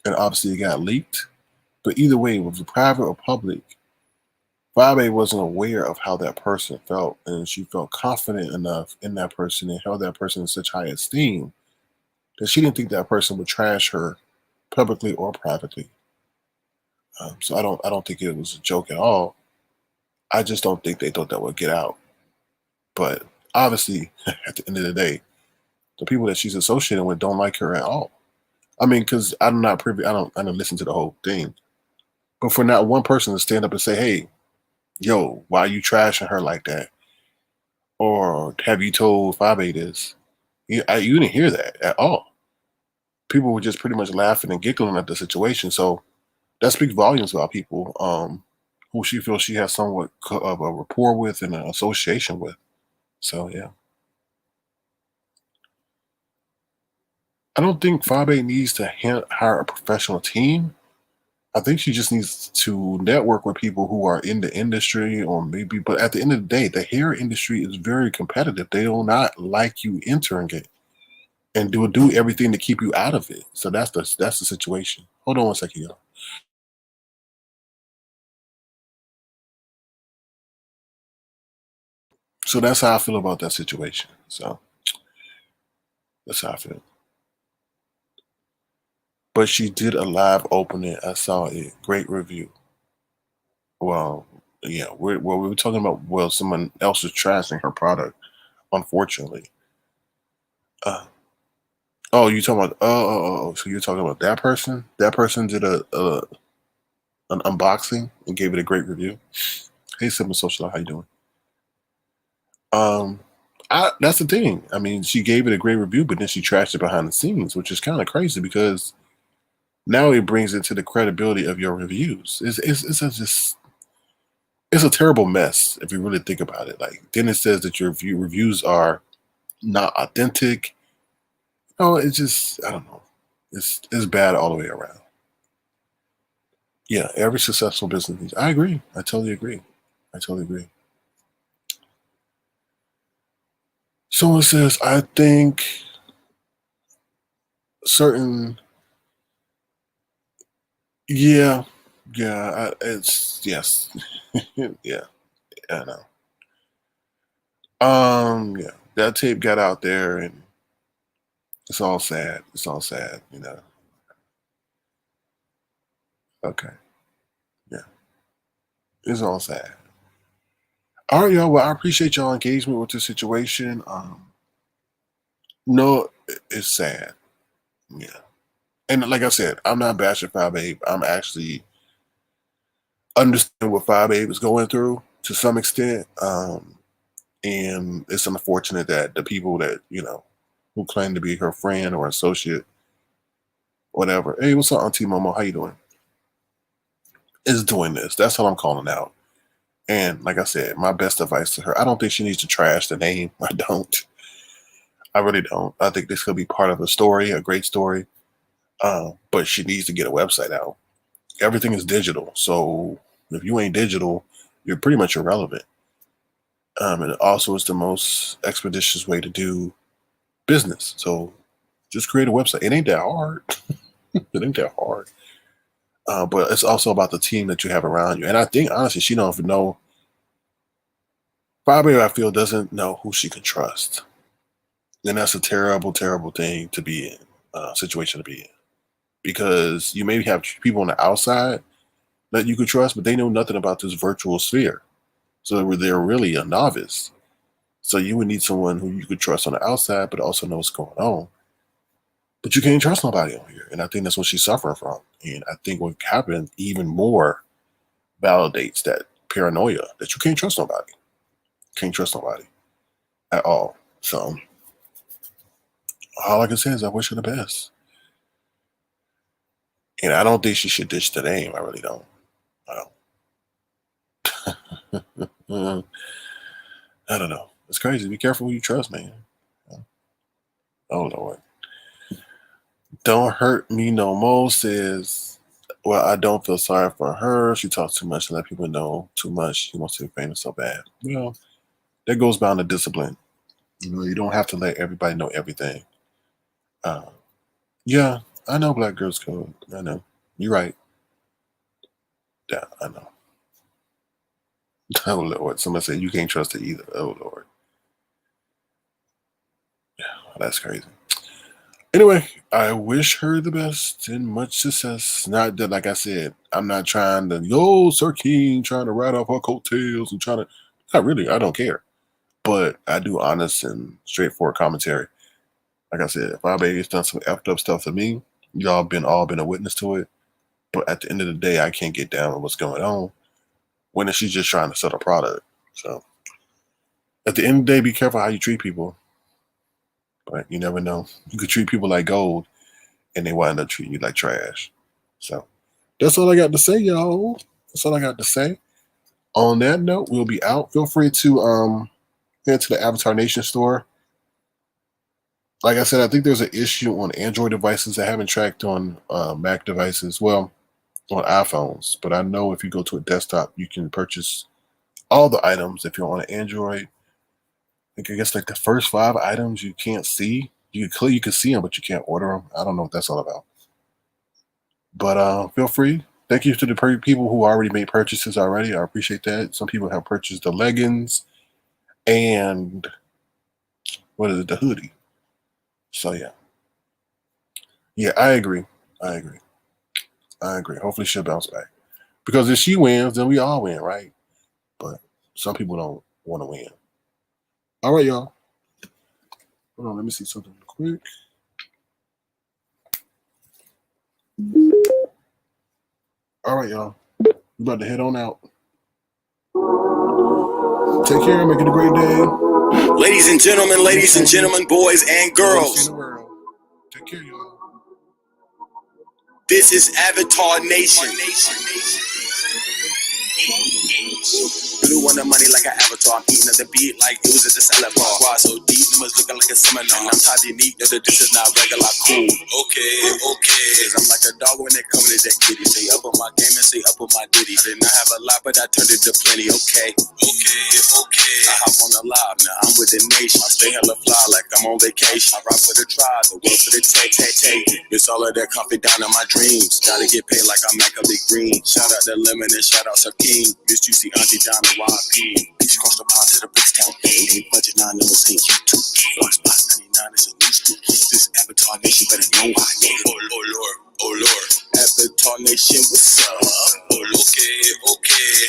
S2: and obviously it got leaked. But either way, was it private or public, Fabe wasn't aware of how that person felt, and she felt confident enough in that person and held that person in such high esteem that she didn't think that person would trash her publicly or privately. So I don't think it was a joke at all. I just don't think they thought that would get out. But obviously, at the end of the day, the people that she's associated with don't like her at all. I mean, because I'm not privy, I don't listen to the whole thing. But for not one person to stand up and say, hey, yo, why are you trashing her like that? Or have you told Fabe this? You didn't hear that at all. People were just pretty much laughing and giggling at the situation. So that speaks volumes about people who she feels she has somewhat of a rapport with and an association with. So, yeah. I don't think Fabe needs to hire a professional team. I think she just needs to network with people who are in the industry, or maybe, but at the end of the day, the hair industry is very competitive. They will not like you entering it and do everything to keep you out of it. So that's the situation. Hold on one second, y'all. So that's how I feel about that situation. So that's how I feel. But she did a live opening. I saw it. Great review. Well, yeah, we were talking about, well, someone else is trashing her product, unfortunately. Oh, you talking about, so you're talking about that person? That person did an unboxing and gave it a great review. Hey, Simple Social, how you doing? That's the thing. I mean, she gave it a great review, but then she trashed it behind the scenes, which is kind of crazy because now it brings into the credibility of your reviews. It's a terrible mess if you really think about it. Like, then it says that your reviews are not authentic. Oh, it's just, I don't know. It's bad all the way around. Yeah, every successful business needs. I agree. I totally agree. Someone says, I think certain. Yeah, it's yes, yeah, I know. Yeah, that tape got out there, and it's all sad. Okay, yeah, it's all sad. All right, y'all. Well, I appreciate y'all engagement with the situation. No, it's sad. Yeah, and like I said, I'm not bashing Five Abe. I'm actually understanding what Five Abe is going through to some extent. And it's unfortunate that the people that, who claim to be her friend or associate, whatever. Hey, what's up, Auntie Momo? How you doing? Is doing this. That's what I'm calling out. And like I said, my best advice to her, I don't think she needs to trash the name. I don't. I really don't. I think this could be part of a story, a great story. But she needs to get a website out. Everything is digital, so if you ain't digital, you're pretty much irrelevant. And it also is the most expeditious way to do business. So just create a website. It ain't that hard. It ain't that hard. But it's also about the team that you have around you. And I think, honestly, she don't even know. Probably, I feel, doesn't know who she can trust. And that's a terrible, terrible thing to be in, situation to be in. Because you maybe have people on the outside that you could trust, but they know nothing about this virtual sphere. So they're really a novice. So you would need someone who you could trust on the outside, but also knows what's going on. But you can't trust nobody on here. And I think that's what she's suffering from. And I think what happened even more validates that paranoia that you can't trust nobody. Can't trust nobody at all. So all I can say is I wish her the best. And I don't think she should ditch the name. I really don't. I don't. I don't know. It's crazy. Be careful who you trust, man. Oh, Lord. Don't hurt me no more says, well, I don't feel sorry for her. She talks too much and let people know too much. She wants to be famous so bad. Well, that goes down to discipline. You know, you don't have to let everybody know everything. Yeah, I know Black Girls Code. I know. You're right. Yeah, I know. Oh, Lord. Somebody said you can't trust it either. Oh, Lord. Yeah, that's crazy. Anyway, I wish her the best and much success. Not that, like I said, I'm not trying to, Sir King, trying to ride off her coattails and trying to, not really, I don't care. But I do honest and straightforward commentary. Like I said, if our baby's done some effed up stuff to me, y'all all been a witness to it. But at the end of the day, I can't get down with what's going on when she's just trying to sell a product. So at the end of the day, be careful how you treat people. But you never know. You could treat people like gold and they wind up treating you like trash. So that's all I got to say, y'all. That's all I got to say. On that note, we'll be out. Feel free to head to the Avatar Nation store. Like I said, I think there's an issue on Android devices. I haven't tracked on Mac devices. Well, on iPhones. But I know if you go to a desktop, you can purchase all the items. If you're on an Android, I guess like the first 5 items you can't see. You can see them, but you can't order them. I don't know what that's all about. But feel free. Thank you to the people who already made purchases already. I appreciate that. Some people have purchased the leggings and the hoodie. So yeah, I agree. Hopefully she'll bounce back because if she wins, then we all win, right? But some people don't want to win. All right, y'all. Hold on, let me see something real quick. All right, y'all. We're about to head on out. Take care. Make it a great day.
S1: Ladies and gentlemen, boys and girls.
S2: Take care, y'all.
S1: This is Avatar Nation. Blue on the money like an avatar. I'm eating at the beat like dudes at the salad bar. Squad so deep, numbers looking like a seminar. I'm tired of neat, know that this is not regular cool. Okay. Cause I'm like a dog when it comes to that kitty. Stay up on my game and stay up on my ditty. Didn't I have a lot, but I turned it to plenty. Okay. I hop on the live now. I'm with the nation. I stay hella fly like I'm on vacation. I rock for the tribe, the world for the take. It's all of that coffee down in my dreams. Gotta get paid like I'm Mac a Big Green. Shout out to Lemon and shout out to King. Used to see Auntie down the YP. Peace cross the pond to the bricks town. Ain't budget 9 numbers ain't YouTube. Block spots 99 is a new school. This Avatar Nation better know I know. Oh Lord. Avatar Nation, what's up? Okay.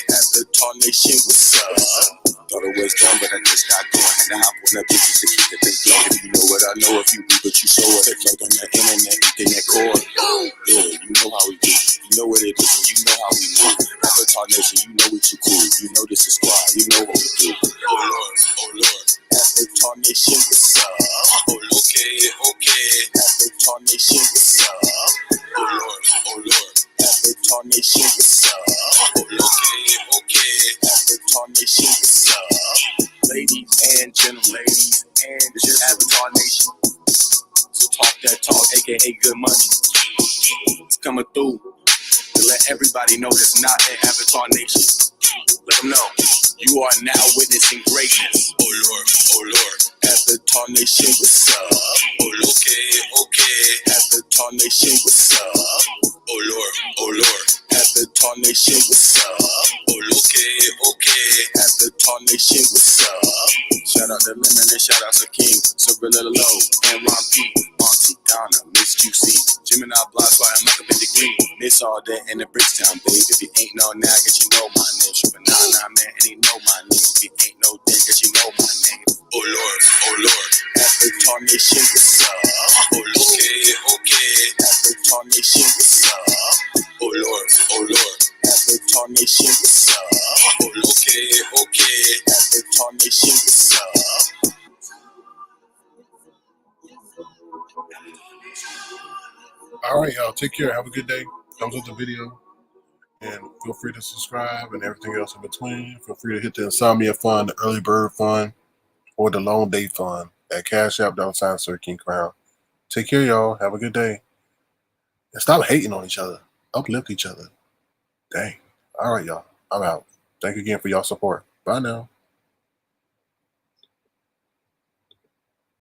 S1: Avatar Nation, what's up? Thought it was done, but I just got going. Had to hop on the beaches to keep the thing flowing. You know what I know, if you read what you saw, it float on the internet, eating that cord. Yeah, you know how we do. You know what it is, and you know how we move. Avatar Nation, you know what you cool. You know this is squad, you know what we do. Oh Lord. Avatar Nation, what's up? Okay. Avatar Nation, what's up? Oh Lord. Avatar Nation, what's up? Okay. Avatar Nation, what's up? Ladies and gentlemen, coming through to let everybody know that's not in Avatar Nation. Let them know you are now witnessing greatness. Oh Lord, oh Lord. Avatar Nation, what's up? Oh, okay. Avatar Nation, what's up? Oh Lord, oh Lord. Avatar Nation, what's up? Oh, okay. Avatar Nation, what's up? Shout out to Lemon and shout out to King, Cirilla Low, and Ron P, Auntie Donna, Miss QC, Gemini Blind Spot, and Michael Bendy Green. This all day in the Bridgetown, babe. If you ain't know now, guess you know my name. Super 99 man, and he know my name. If you ain't know then, guess you know my name. Oh Lord, oh Lord. Avatar Nation, what's up? Oh, okay. Avatar Nation, what's up? Oh Lord, oh Lord. Avatar Nation, what's up? Oh, okay. Avatar Nation, what's up?
S2: All right, y'all. Take care. Have a good day. Thumbs up the video. And feel free to subscribe and everything else in between. Feel free to hit the Insomnia Fund, the Early Bird Fund, or the Long Day Fund at Cash App @ Sir King Crown. Take care, y'all. Have a good day. And stop hating on each other. Uplift each other. Dang. All right, y'all. I'm out. Thank you again for y'all support. Bye now.